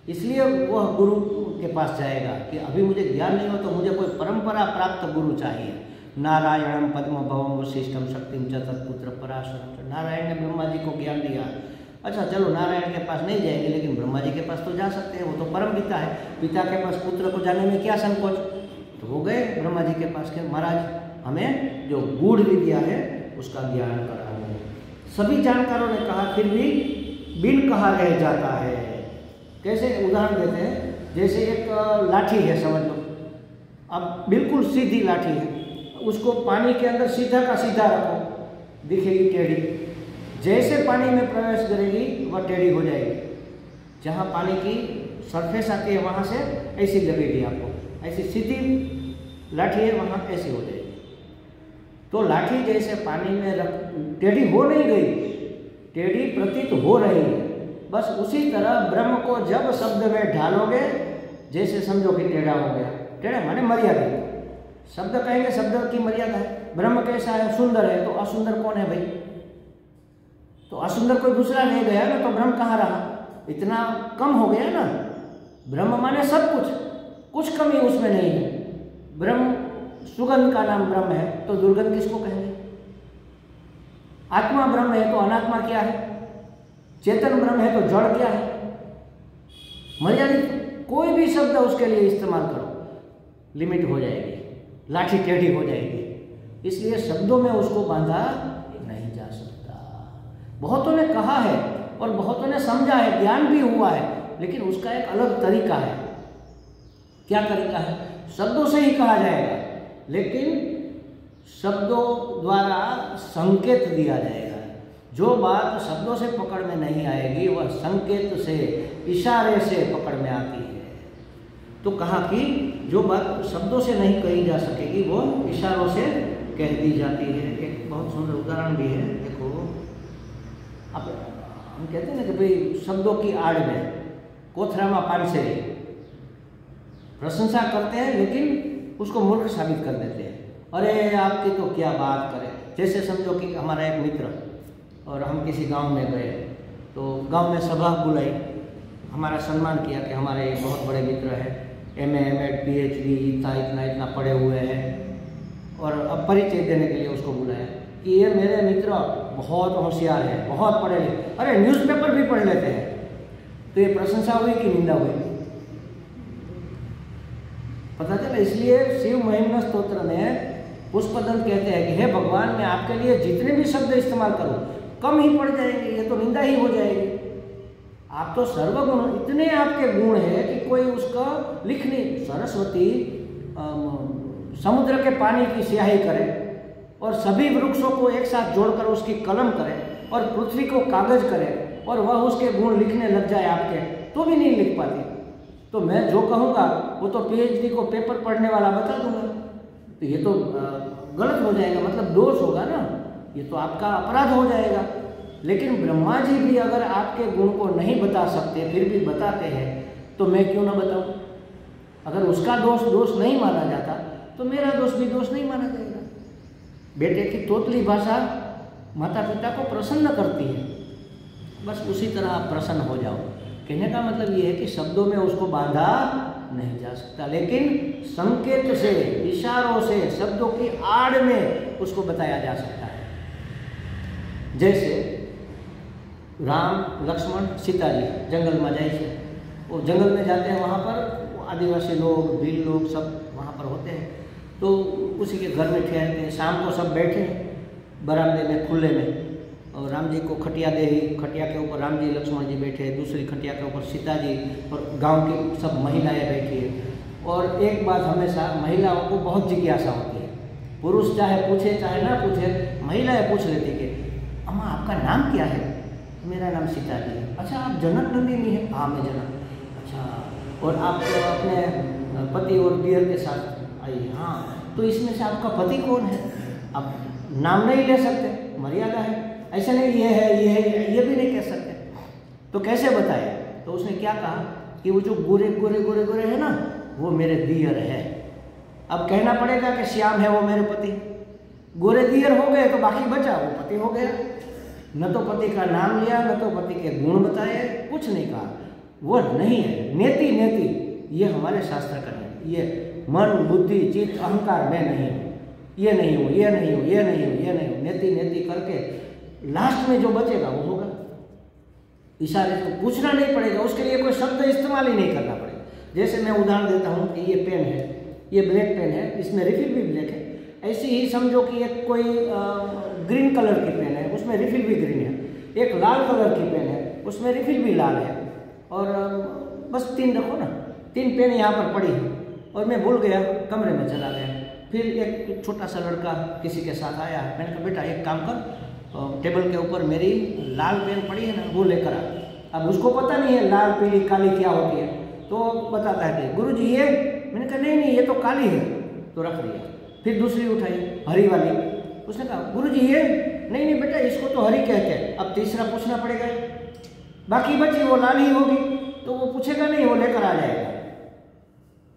इसलिए वह गुरु के पास जाएगा कि अभी मुझे ज्ञान नहीं हो तो मुझे कोई परंपरा प्राप्त गुरु चाहिए। नारायणम पद्म भवम वशिष्ठम शक्तिम च तत्पुत्र पराशरम। नारायण ने ब्रह्मा जी को ज्ञान दिया। अच्छा चलो, नारायण के पास नहीं जाएंगे, लेकिन ब्रह्मा जी के पास तो जा सकते हैं, वो तो परम पिता है। पिता के पास पुत्र को जाने में क्या संकोच। तो वो गए ब्रह्मा जी के पास के, महाराज हमें जो गूढ़ विद्या है उसका ज्ञान कराओ। सभी जानकारों ने कहा, फिर भी बिन कहा रह जाता है। कैसे उदाहरण देते हैं, जैसे एक लाठी है समझ लो, अब बिल्कुल सीधी लाठी है, उसको पानी के अंदर सीधा का सीधा रखो, दिखेगी टेढ़ी। जैसे पानी में प्रवेश करेगी वह टेढ़ी हो जाएगी। जहाँ पानी की सरफेस आती है वहाँ से ऐसी लगेगी आपको, ऐसी सीधी लाठी है वहाँ ऐसी हो जाएगी। तो लाठी जैसे पानी में टेढ़ी हो नहीं गई, टेढ़ी प्रतीत हो रही है, बस उसी तरह ब्रह्म को जब शब्द में ढालोगे, जैसे समझो कि टेढ़ा हो गया। टेढ़ा माने मर्यादित, शब्द कहेंगे शब्द की मर्यादा है। ब्रह्म कैसा है, सुंदर है, तो असुंदर कौन है भाई? तो असुंदर कोई दूसरा नहीं गया ना, तो ब्रह्म कहाँ रहा? इतना कम हो गया ना। ब्रह्म माने सब कुछ, कुछ कमी उसमें नहीं है। ब्रह्म, सुगंध का नाम ब्रह्म है, तो दुर्गंध किसको कहेंगे? आत्मा ब्रह्म है तो अनात्मा क्या है? चेतन ब्रह्म है तो जड़ क्या है? मर्यादित कोई भी शब्द उसके लिए इस्तेमाल करो, लिमिट हो जाएगी, लाठी टेढ़ी हो जाएगी। इसलिए शब्दों में उसको बांधा नहीं जा सकता। बहुतों ने कहा है और बहुतों ने समझा है, ज्ञान भी हुआ है, लेकिन उसका एक अलग तरीका है। क्या तरीका है? शब्दों से ही कहा जाएगा, लेकिन शब्दों द्वारा संकेत दिया जाएगा। जो बात शब्दों से पकड़ में नहीं आएगी वह संकेत से, इशारे से पकड़ में आती है। तो कहा कि जो बात शब्दों से नहीं कही जा सकेगी वो इशारों से कह दी जाती है। एक बहुत सुंदर उदाहरण भी है, देखो। अब हम कहते हैं ना कि भाई शब्दों की आड़ में कोथरामा पानसेरी, प्रशंसा करते हैं लेकिन उसको मूर्ख साबित कर देते हैं। अरे आपकी तो क्या बात करें। जैसे समझो कि हमारा एक मित्र और हम किसी गांव में गए, तो गांव में सभा बुलाई, हमारा सम्मान किया कि हमारे बहुत बड़े मित्र हैं, MA, MAd, PhD, इतना पढ़े हुए हैं, और अब परिचय देने के लिए उसको बुलाया कि ये मेरे मित्र बहुत होशियार है, बहुत पढ़े लिखे, अरे न्यूज़पेपर भी पढ़ लेते हैं। तो ये प्रशंसा हुई कि निंदा हुई? पता चला। इसलिए शिव महिम्न स्तोत्र में पुष्पदल कहते हैं कि हे भगवान, मैं आपके लिए जितने भी शब्द इस्तेमाल करूं कम ही पड़ जाएंगे, ये तो निंदा ही हो जाएगी। आप तो सर्वगुण, इतने आपके गुण है कि कोई उसका लिख नहीं। सरस्वती समुद्र के पानी की स्याही करे और सभी वृक्षों को एक साथ जोड़कर उसकी कलम करे और पृथ्वी को कागज करे और वह उसके गुण लिखने लग जाए आपके, तो भी नहीं लिख पाती। तो मैं जो कहूँगा वो तो PhD को पेपर पढ़ने वाला बता दूंगा, तो ये तो गलत हो जाएगा, मतलब दोष होगा ना, ये तो आपका अपराध हो जाएगा। लेकिन ब्रह्मा जी भी अगर आपके गुण को नहीं बता सकते फिर भी बताते हैं, तो मैं क्यों ना बताऊं? अगर उसका दोष नहीं माना जाता तो मेरा दोष भी दोष नहीं माना जाएगा। बेटे की तोतली भाषा माता पिता को प्रसन्न करती है, बस उसी तरह आप प्रसन्न हो जाओ। कहने का मतलब ये है कि शब्दों में उसको बांधा नहीं जा सकता, लेकिन संकेत से, इशारों से, शब्दों की आड़ में उसको बताया जा सकता है। जैसे राम, लक्ष्मण, सीता जी जंगल में जाए थे, वो जंगल में जाते हैं, वहाँ पर आदिवासी लोग, भील लोग सब वहाँ पर होते हैं, तो उसी के घर में ठहरते हैं। शाम को सब बैठे बरामदे में, खुले में, और राम जी को खटिया दे, खटिया के ऊपर राम जी लक्ष्मण जी बैठे, दूसरी खटिया के ऊपर सीता जी और गांव की सब महिलाएं बैठी है। और एक बात हमेशा महिलाओं को बहुत जिज्ञासा होती है, पुरुष चाहे पूछे चाहे ना पूछे, महिलाएं पूछ लेती कि अम्मा आपका नाम क्या है? मेरा नाम सीता जी है। अच्छा आप जनक नंदिनी है? हाँ मैं जनक। अच्छा और आप तो अपने पति और दियर के साथ आई? हाँ। तो इसमें से आपका पति कौन है? आप नाम नहीं ले सकते, मर्यादा है, ऐसा नहीं ये है ये है ये भी नहीं कह सकते। तो कैसे बताए? तो उसने क्या कहा कि वो जो गोरे गोरे गोरे गोरे है ना वो मेरे दियर है। अब कहना पड़ेगा कि श्याम है वो मेरे पति। गोरे दियर हो गए तो बाकी बचा वो पति हो गया। न तो पति का नाम लिया, न तो पति के गुण बताए, कुछ नहीं कहा। वो नहीं है, नेति नेति ये हमारे शास्त्र का है। ये मन बुद्धि चित्त अहंकार मैं नहीं हूँ, ये नहीं हूँ, ये नहीं हूँ, ये नहीं हूँ, ये नहीं हूँ, नेति नेति करके लास्ट में जो बचेगा वो होगा। इशारे तो पूछना नहीं पड़ेगा, उसके लिए कोई शब्द इस्तेमाल ही नहीं करना पड़ेगा। जैसे मैं उदाहरण देता हूँ कि ये पेन है, ये ब्लैक पेन है, इसमें रिफिल भी ब्लैक है। ऐसे ही समझो कि एक कोई ग्रीन कलर की पेन है, उसमें रिफिल भी ग्रीन है। एक लाल कलर की पेन है, उसमें रिफिल भी लाल है। और बस 3 रखो ना, 3 पेन यहाँ पर पड़ी है और मैं भूल गया, कमरे में चला गया। फिर एक छोटा सा लड़का किसी के साथ आया, मैंने कहा बेटा एक काम कर, टेबल के ऊपर मेरी लाल पेन पड़ी है ना वो लेकर आ। अब उसको पता नहीं है लाल पीली काली क्या होती है, तो बताता है कि गुरुजी ये, मैंने कहा नहीं नहीं ये तो काली है, तो रख दिया। फिर दूसरी उठाई हरी वाली, उसने कहा गुरुजी ये, नहीं नहीं बेटा इसको तो हरी कहते हैं। अब तीसरा पूछना पड़ेगा, बाकी बची वो लाल ही होगी, तो वो पूछेगा नहीं, वो लेकर आ जाएगा।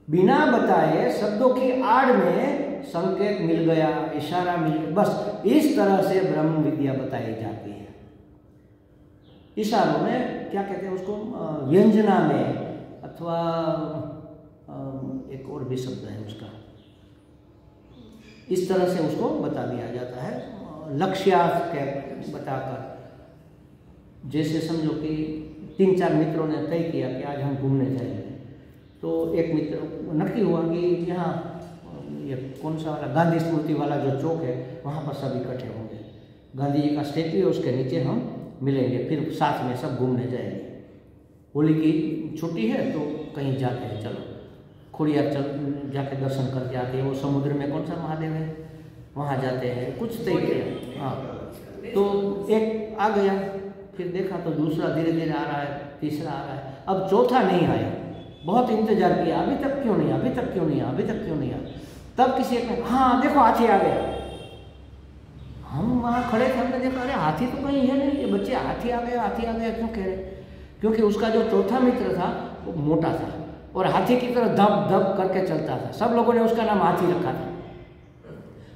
बिना बताए शब्दों की आड़ में संकेत मिल गया, इशारा मिल गया, बस इस तरह से ब्रह्म विद्या बताई जाती है। इशारों में क्या कहते हैं उसको, व्यंजना में, अथवा एक और भी शब्द है उसका, इस तरह से उसको बता दिया जाता है लक्ष्यार्थ के बताकर। जैसे समझो कि 3-4 मित्रों ने तय किया कि आज हम घूमने जाएंगे, तो एक मित्र नक्की हुआ कि यहाँ ये कौन सा वाला गांधी स्मृति वाला जो चौक है वहाँ पर सब इकट्ठे होंगे, गांधी जी का स्टैचू है उसके नीचे हम मिलेंगे, फिर साथ में सब घूमने जाएंगे। होली की छुट्टी है तो कहीं जाते हैं, चलो खोड़ियार चल जाके दर्शन करके आते हैं। वो समुद्र में कौन सा महादेव है वहाँ जाते हैं, कुछ तय किया। हाँ तो एक आ गया, फिर देखा तो दूसरा धीरे धीरे आ रहा है, तीसरा आ रहा है, अब चौथा नहीं आया। बहुत इंतजार किया, अभी तक क्यों नहीं, अभी तक क्यों नहीं, अभी तक क्यों नहीं आया। तब किसी एक ने, हाँ देखो हाथी आ गया। हम वहाँ खड़े थे, हमने देखा अरे हाथी तो कहीं है नहीं, ये बच्चे हाथी आ गया हाथी आ गया क्यों कह रहे? क्योंकि उसका जो चौथा मित्र था वो मोटा था और हाथी की तरह दब दब करके चलता था। सब लोगों ने उसका नाम हाथी रखा था।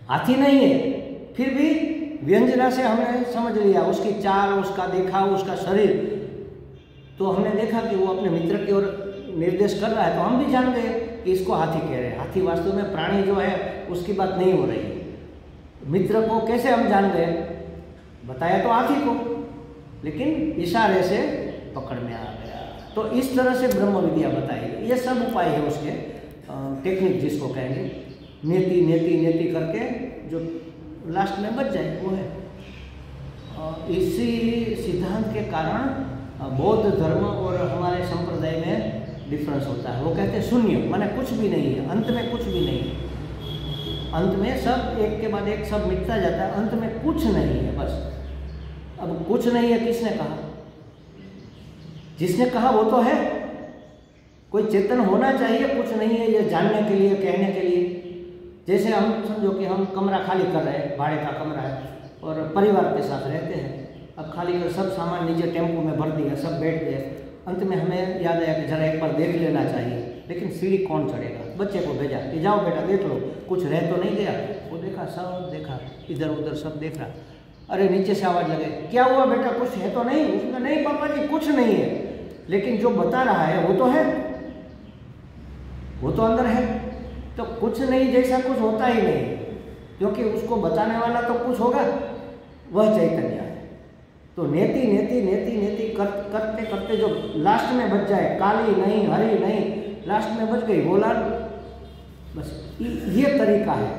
हाथी नहीं है, फिर भी व्यंजना से हमने समझ लिया, उसकी चाल, उसका देखा, उसका शरीर, तो हमने देखा कि वो अपने मित्र की ओर निर्देश कर रहा है, तो हम भी जान गए कि इसको हाथी कह रहे हैं। हाथी वास्तव में प्राणी जो है उसकी बात नहीं हो रही है। मित्र को कैसे हम जान गए? बताया तो हाथी को, लेकिन इशारे से पकड़ में आ गया। तो इस तरह से ब्रह्म विद्या बताई। ये सब उपाय है उसके, टेक्निक जिसको कहेंगे, नेति नेति नेति करके जो लास्ट में बच जाए वो है। इसी सिद्धांत के कारण बौद्ध धर्म और हमारे संप्रदाय में डिफरेंस होता है। वो कहते हैं शून्य, माने कुछ भी नहीं है, अंत में कुछ भी नहीं है। अंत में सब एक के बाद एक सब मिटता जाता है, अंत में कुछ नहीं है बस। अब कुछ नहीं है किसने कहा? जिसने कहा वो तो है। कोई चेतन होना चाहिए कुछ नहीं है ये जानने के लिए, कहने के लिए। जैसे हम समझो कि हम कमरा खाली कर रहे हैं, भाड़े का कमरा है और परिवार के साथ रहते हैं। अब खाली कर सब सामान नीचे टेम्पो में भर दिया, सब बैठ गए। अंत में हमें याद आया कि जरा एक बार देख लेना चाहिए, लेकिन सीढ़ी कौन चढ़ेगा? बच्चे को भेजा कि जाओ बेटा देख लो कुछ रह तो नहीं गया। वो देखा, सब देखा, इधर उधर सब देख रहा। अरे नीचे से आवाज़ लगे, क्या हुआ बेटा कुछ है तो नहीं? उसने नहीं पापा जी कुछ नहीं है, लेकिन जो बता रहा है वो तो है, वो तो अंदर है। तो कुछ नहीं जैसा कुछ होता ही नहीं, क्योंकि उसको बताने वाला तो कुछ होगा, वह चैतन्य है। तो नेति नेति नेति नेति करते करते जो लास्ट में बच जाए, काली नहीं हरी नहीं, लास्ट में बच गई वो लाल, बस ये तरीका है।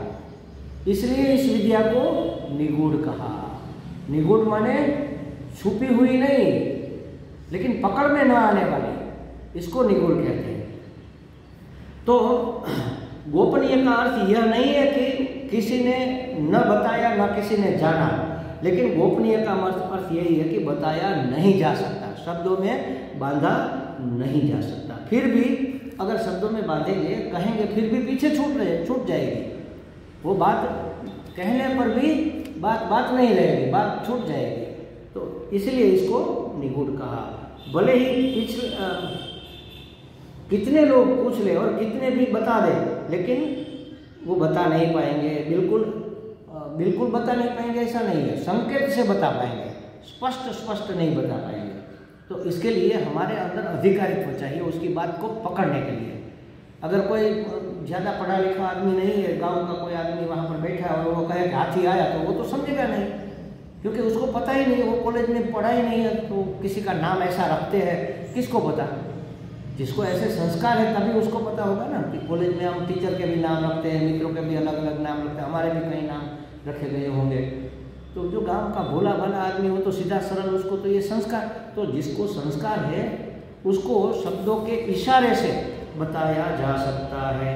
इसलिए इस विद्या को निगूढ़ कहा। निगूढ़ माने छुपी हुई नहीं, लेकिन पकड़ में न आने वाली, इसको निगूढ़ कहते हैं। तो गोपनीय का अर्थ यह नहीं है कि किसी ने न बताया न किसी ने जाना, लेकिन गोपनीय का अर्थ यही है कि बताया नहीं जा सकता, शब्दों में बांधा नहीं जा सकता। फिर भी अगर शब्दों में बांधेंगे, कहेंगे, फिर भी पीछे छूट जाएगी। वो बात कहने पर भी बात नहीं रहेगी, बात छूट जाएगी। तो इसलिए इसको निगूढ़ कहा। भले ही कितने लोग पूछ ले और कितने भी बता दे, लेकिन वो बता नहीं पाएंगे, बिल्कुल बता नहीं पाएंगे ऐसा नहीं है, संकेत से बता पाएंगे, स्पष्ट नहीं बता पाएंगे। तो इसके लिए हमारे अंदर अधिकारित्व चाहिए उसकी बात को पकड़ने के लिए। अगर कोई ज़्यादा पढ़ा लिखा आदमी नहीं है, गांव का कोई आदमी वहाँ पर बैठा है और वो कहे कि हाथी आया, तो वो तो समझेगा नहीं, क्योंकि उसको पता ही नहीं, वो कॉलेज में पढ़ा ही नहीं है। तो किसी का नाम ऐसा रखते हैं, किसको पता? जिसको ऐसे संस्कार है तभी उसको पता होगा ना कि कॉलेज में हम टीचर के भी नाम रखते हैं, मित्रों के भी अलग अलग नाम रखते हैं, हमारे भी कई नाम रखे गए होंगे। तो जो गांव का भोला भाला आदमी हो तो सीधा सरल, उसको तो ये संस्कार, तो जिसको संस्कार है उसको शब्दों के इशारे से बताया जा सकता है।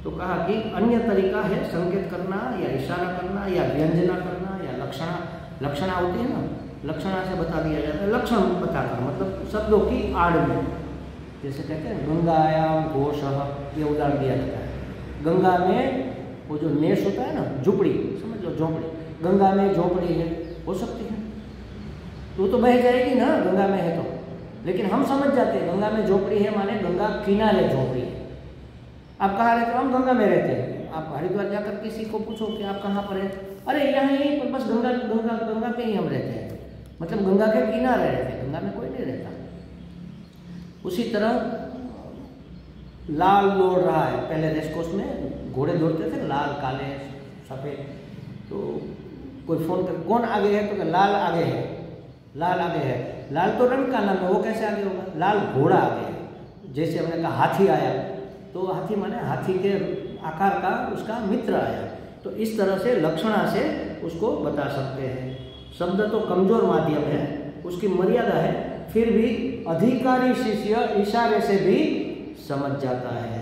तो कहा कि अन्य तरीका है संकेत करना या इशारा करना या व्यंजना करना या लक्षणा होती है ना, लक्षणा से बता दिया जाता है, लक्षण बताकर, मतलब शब्दों की आड़ में। जैसे कहते हैं गंगायाम घोषः, ये उदाहरण दिया जाता है। गंगा में वो जो नेश होता है ना, झुपड़ी, समझ लो झोपड़ी, गंगा में झोपड़ी है, हो सकती है, तो बह जाएगी ना गंगा में है तो। लेकिन हम समझ जाते हैं गंगा में झोपड़ी है माने गंगा किनारे झोपड़ी है। आप कहाँ रहते हो? हम गंगा में रहते हैं। आप हरिद्वार जाकर किसी को पूछो कि आप कहाँ पर है, अरे यहाँ यहीं पर, बस गंगा पे ही हम रहते हैं, मतलब गंगा के किनारे रहते हैं, गंगा में कोई नहीं रहता। उसी तरह लाल दौड़ रहा है, पहले रेसकोर्स में घोड़े दौड़ते थे, लाल काले सफ़ेद, तो कोई फ़ोन कर, कौन आगे है, तो लाल आगे है, लाल आगे है। लाल तो रंग का नाम है, वो कैसे आगे होगा? लाल घोड़ा आगे है। जैसे हमने कहा हाथी आया, तो हाथी माने हाथी के आकार का उसका मित्र आया। तो इस तरह से लक्षणा से उसको बता सकते हैं। शब्द तो कमज़ोर माध्यम है, उसकी मर्यादा है, फिर भी अधिकारी शिष्य इशारे से भी समझ जाता है,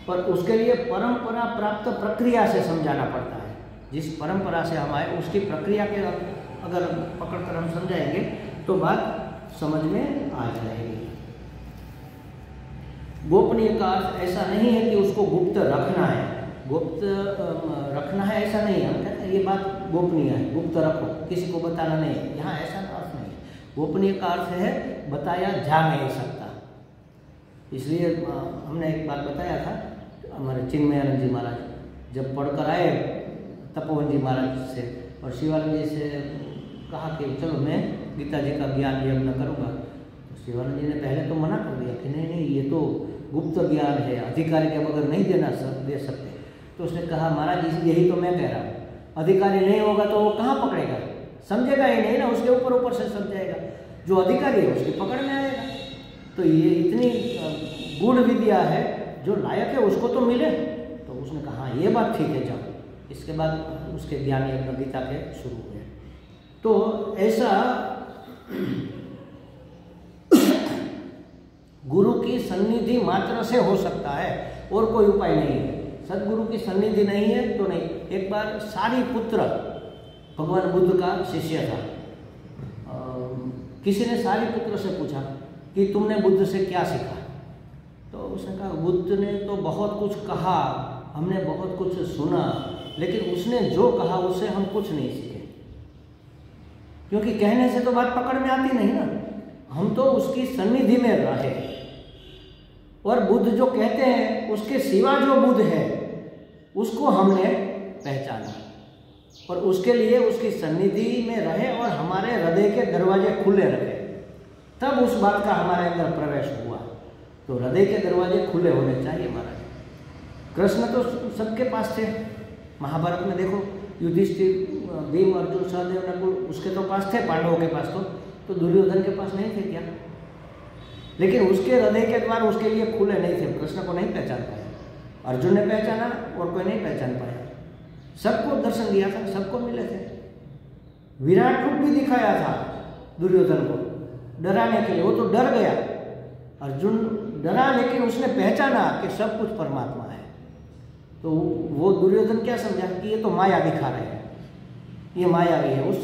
पर उसके लिए परंपरा प्राप्त प्रक्रिया से समझाना पड़ता है। जिस परंपरा से हम आए उसकी प्रक्रिया के अगर पकड़कर हम समझाएंगे तो बात समझ में आ जाएगी। गोपनीय का अर्थ ऐसा नहीं है कि उसको गुप्त रखना है, गुप्त रखना है ऐसा नहीं है। हम कहते हैं ये बात गोपनीय है, गुप्त रखो, किसी को बताना नहीं, यहाँ ऐसा अर्थ नहीं है। गोपनीय का अर्थ है बताया जा नहीं सकता। इसलिए हमने एक बात बताया था, हमारे चिन्मयानंद जी महाराज जब पढ़कर आए तपोवन जी महाराज से और शिवानंद जी से कहा कि चलो मैं गीता जी का ज्ञान यज्ञ करूँगा, तो शिवानंद जी ने पहले तो मना कर दिया कि नहीं ये तो गुप्त ज्ञान है, अधिकारी के बगैर नहीं दे सकते। तो उसने कहा महाराज यही तो मैं कह रहा हूँ, अधिकारी नहीं होगा तो वो कहाँ पकड़ेगा, समझेगा ही नहीं ना, उसके ऊपर से समझाएगा, जो अधिकारी है उसकी पकड़ में आएगा। तो ये इतनी गूढ़ विद्या है, जो लायक है उसको तो मिले। तो उसने कहा ये बात ठीक है, जाओ। इसके बाद उसके ज्ञान यज्ञ गीता के शुरू हुए। तो ऐसा गुरु की सन्निधि मात्र से हो सकता है और कोई उपाय नहीं है। सदगुरु की सन्निधि नहीं है तो नहीं। एक बार सारीपुत्र भगवान बुद्ध का शिष्य था, किसी ने सारीपुत्र से पूछा कि तुमने बुद्ध से क्या सीखा? तो उसने कहा बुद्ध ने तो बहुत कुछ कहा, हमने बहुत कुछ सुना, लेकिन उसने जो कहा उससे हम कुछ नहीं सीखे, क्योंकि कहने से तो बात पकड़ में आती नहीं ना। हम तो उसकी सन्निधि में रहे और बुद्ध जो कहते हैं उसके सिवा जो बुद्ध है उसको हमने पहचाना और उसके लिए उसकी सन्निधि में रहे और हमारे हृदय के दरवाजे खुले रखे, तब उस बात का हमारे अंदर प्रवेश हुआ। तो हृदय के दरवाजे खुले होने चाहिए महाराज। कृष्ण तो सबके पास थे, महाभारत में देखो युधिष्ठिर, भीम, अर्जुन, सहदेव, नकुल उसके तो पास थे, पांडवों के पास तो दुर्योधन के पास नहीं थे क्या? लेकिन उसके हृदय के द्वार उसके लिए खुले नहीं थे, कृष्ण को नहीं पहचान पाया। अर्जुन ने पहचाना और कोई नहीं पहचान पाया। सबको दर्शन दिया था, सबको मिले थे। विराट रूप भी दिखाया था दुर्योधन को डराने के लिए, वो तो डर गया। अर्जुन डरा लेकिन उसने पहचाना कि सब कुछ परमात्मा है। तो वो दुर्योधन क्या समझा कि ये तो माया दिखा रहे हैं, ये मायावी है। उस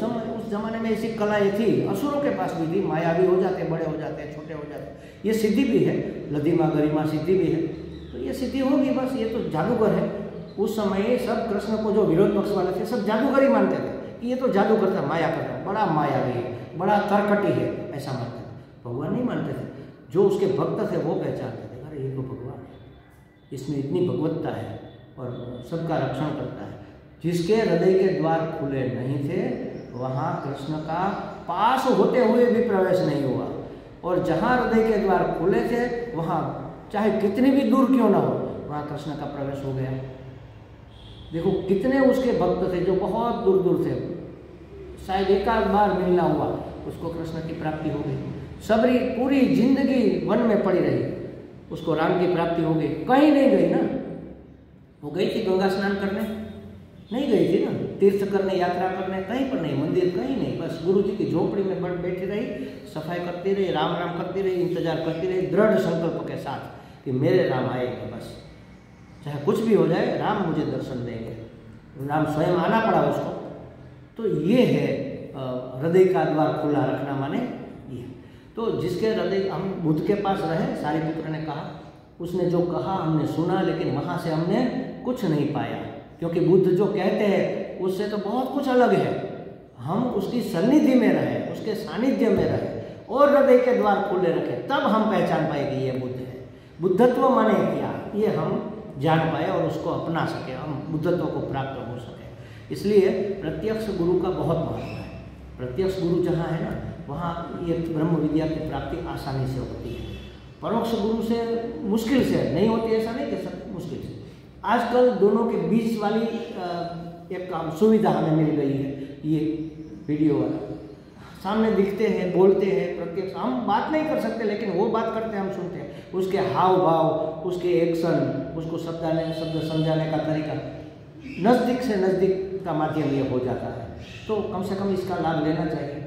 जमाने में ऐसी कलाएं थी, असुरों के पास भी थी, मायावी हो जाते, बड़े हो जाते, छोटे हो जाते। ये सिद्धि भी है, लधिमा गरिमा सिद्धि भी है, तो ये सिद्धि होगी बस, ये तो जादूगर है। उस समय सब कृष्ण को जो विरोध पक्ष वाले थे सब जादूगर ही मानते थे कि ये तो जादू करता, माया करता, बड़ा मायावी है, बड़ा तरकटी है, ऐसा मानते थे। भगवान नहीं मानते थे, जो उसके भक्त थे वो पहचानते थे, अरे ये तो भगवान है, इसमें इतनी भगवत्ता है और सबका रक्षण करता है। जिसके हृदय के द्वार खुले नहीं थे वहाँ कृष्ण का पास होते हुए भी प्रवेश नहीं हुआ, और जहाँ हृदय के द्वार खुले थे वहाँ चाहे कितनी भी दूर क्यों ना हो वहाँ कृष्ण का प्रवेश हो गया। देखो कितने उसके भक्त थे जो बहुत दूर दूर थे, शायद एक आध बार मिलना हुआ, उसको कृष्ण की प्राप्ति हो गई। सबरी पूरी जिंदगी वन में पड़ी रही, उसको राम की प्राप्ति हो गई। कहीं नहीं गई ना, वो गई थी गंगा स्नान करने, नहीं गई थी ना, तीर्थ करने, यात्रा करने, कहीं पर नहीं, मंदिर कहीं नहीं, बस गुरु जी की झोपड़ी में बैठी रही, सफाई करती रही, राम राम करती रही, इंतजार करती रही, दृढ़ संकल्प के साथ कि मेरे राम आएंगे, बस चाहे कुछ भी हो जाए राम मुझे दर्शन देंगे। राम स्वयं आना पड़ा उसको। तो ये है हृदय का द्वार खुला रखना, माने ये। तो जिसके हृदय, हम बुद्ध के पास रहे, सारिपुत्र ने कहा, उसने जो कहा हमने सुना, लेकिन वहाँ से हमने कुछ नहीं पाया, क्योंकि बुद्ध जो कहते हैं उससे तो बहुत कुछ अलग है। हम उसकी सन्निधि में रहे, उसके सानिध्य में रहे और हृदय के द्वार खुले रखे, तब हम पहचान पाए कि ये बुद्ध है। बुद्धत्व माने क्या, ये हम जान पाए और उसको अपना सके, हम बुद्धत्व को प्राप्त हो सके। इसलिए प्रत्यक्ष गुरु का बहुत महत्व है। प्रत्यक्ष गुरु जहाँ है ना, वहाँ ये ब्रह्म विद्या की प्राप्ति आसानी से होती है। परोक्ष गुरु से मुश्किल से नहीं होती, ऐसा नहीं कह सकते, मुश्किल से। आजकल दोनों के बीच वाली एक सुविधा हमें मिल गई है, ये वीडियो वाला, सामने दिखते हैं, बोलते हैं, प्रत्यक्ष हम बात नहीं कर सकते, लेकिन वो बात करते हैं, हम सुनते हैं, उसके हाव भाव, उसके एक्शन, उसको शब्द समझाने का तरीका, नज़दीक से नज़दीक का माध्यम ये हो जाता है। तो कम से कम इसका लाभ लेना चाहिए।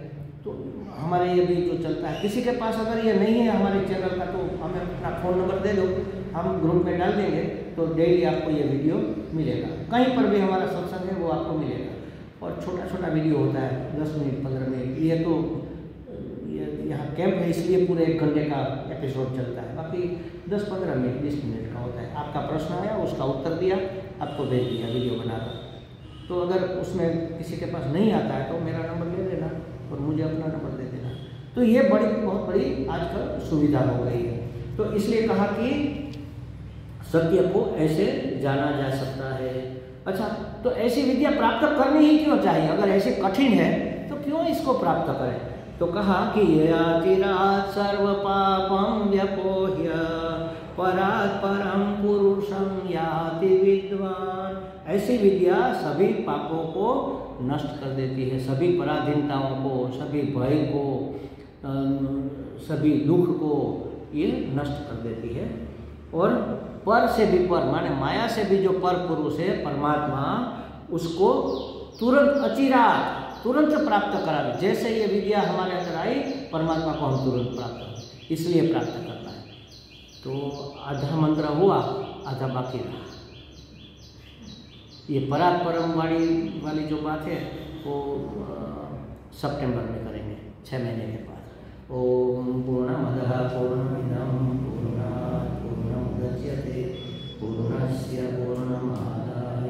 तो हमारे ये भी जो चलता है, किसी के पास अगर ये नहीं है हमारे चैनल का, तो हमें अपना फ़ोन नंबर दे दो, हम ग्रुप में डाल देंगे, तो डेली आपको ये वीडियो मिलेगा। कहीं पर भी हमारा सत्संग है वो आपको मिलेगा, और छोटा छोटा वीडियो होता है, 10 मिनट 15 मिनट। ये तो यहाँ कैंप है इसलिए पूरे 1 घंटे का एपिसोड चलता है, बाकी 10-15 मिनट 20 मिनट का होता है। आपका प्रश्न आया, उसका उत्तर दिया, आपको भेज दिया वीडियो बनाकर। तो अगर उसमें किसी के पास नहीं आता है तो मेरा नंबर ले लेना और मुझे अपना नंबर दे देना। तो ये बहुत बड़ी आजकल सुविधा हो गई है। तो इसलिए कहा कि सत्य को ऐसे जाना जा सकता है। अच्छा, तो ऐसी विद्या प्राप्त करनी ही क्यों चाहिए? अगर ऐसे कठिन है तो क्यों इसको प्राप्त करें? तो कहा कि याचिरात् सर्व पापं व्यपोह्य परात् परम पुरुषं याति विद्वान। ऐसी विद्या सभी पापों को नष्ट कर देती है, सभी पराधीनताओं को, सभी भय को, सभी दुख को ये नष्ट कर देती है। और पर से भी पर, माने माया से भी जो पर पुरुष है परमात्मा, उसको तुरंत अचिरात तुरंत प्राप्त करा दे। जैसे ये विद्या हमारे अंदर आई, परमात्मा को हम तुरंत प्राप्त करें, इसलिए प्राप्त करना है। तो आधा मंत्र हुआ, आधा बाकी रहा। ये परात् परम वाली जो बात है वो सितंबर में करेंगे, 6 महीने के बाद। ओम पूर्णमदः पूर्णमिदं पूर्णात् पूर्णमुदच्यते पूर्णस्य पूर्णमादाय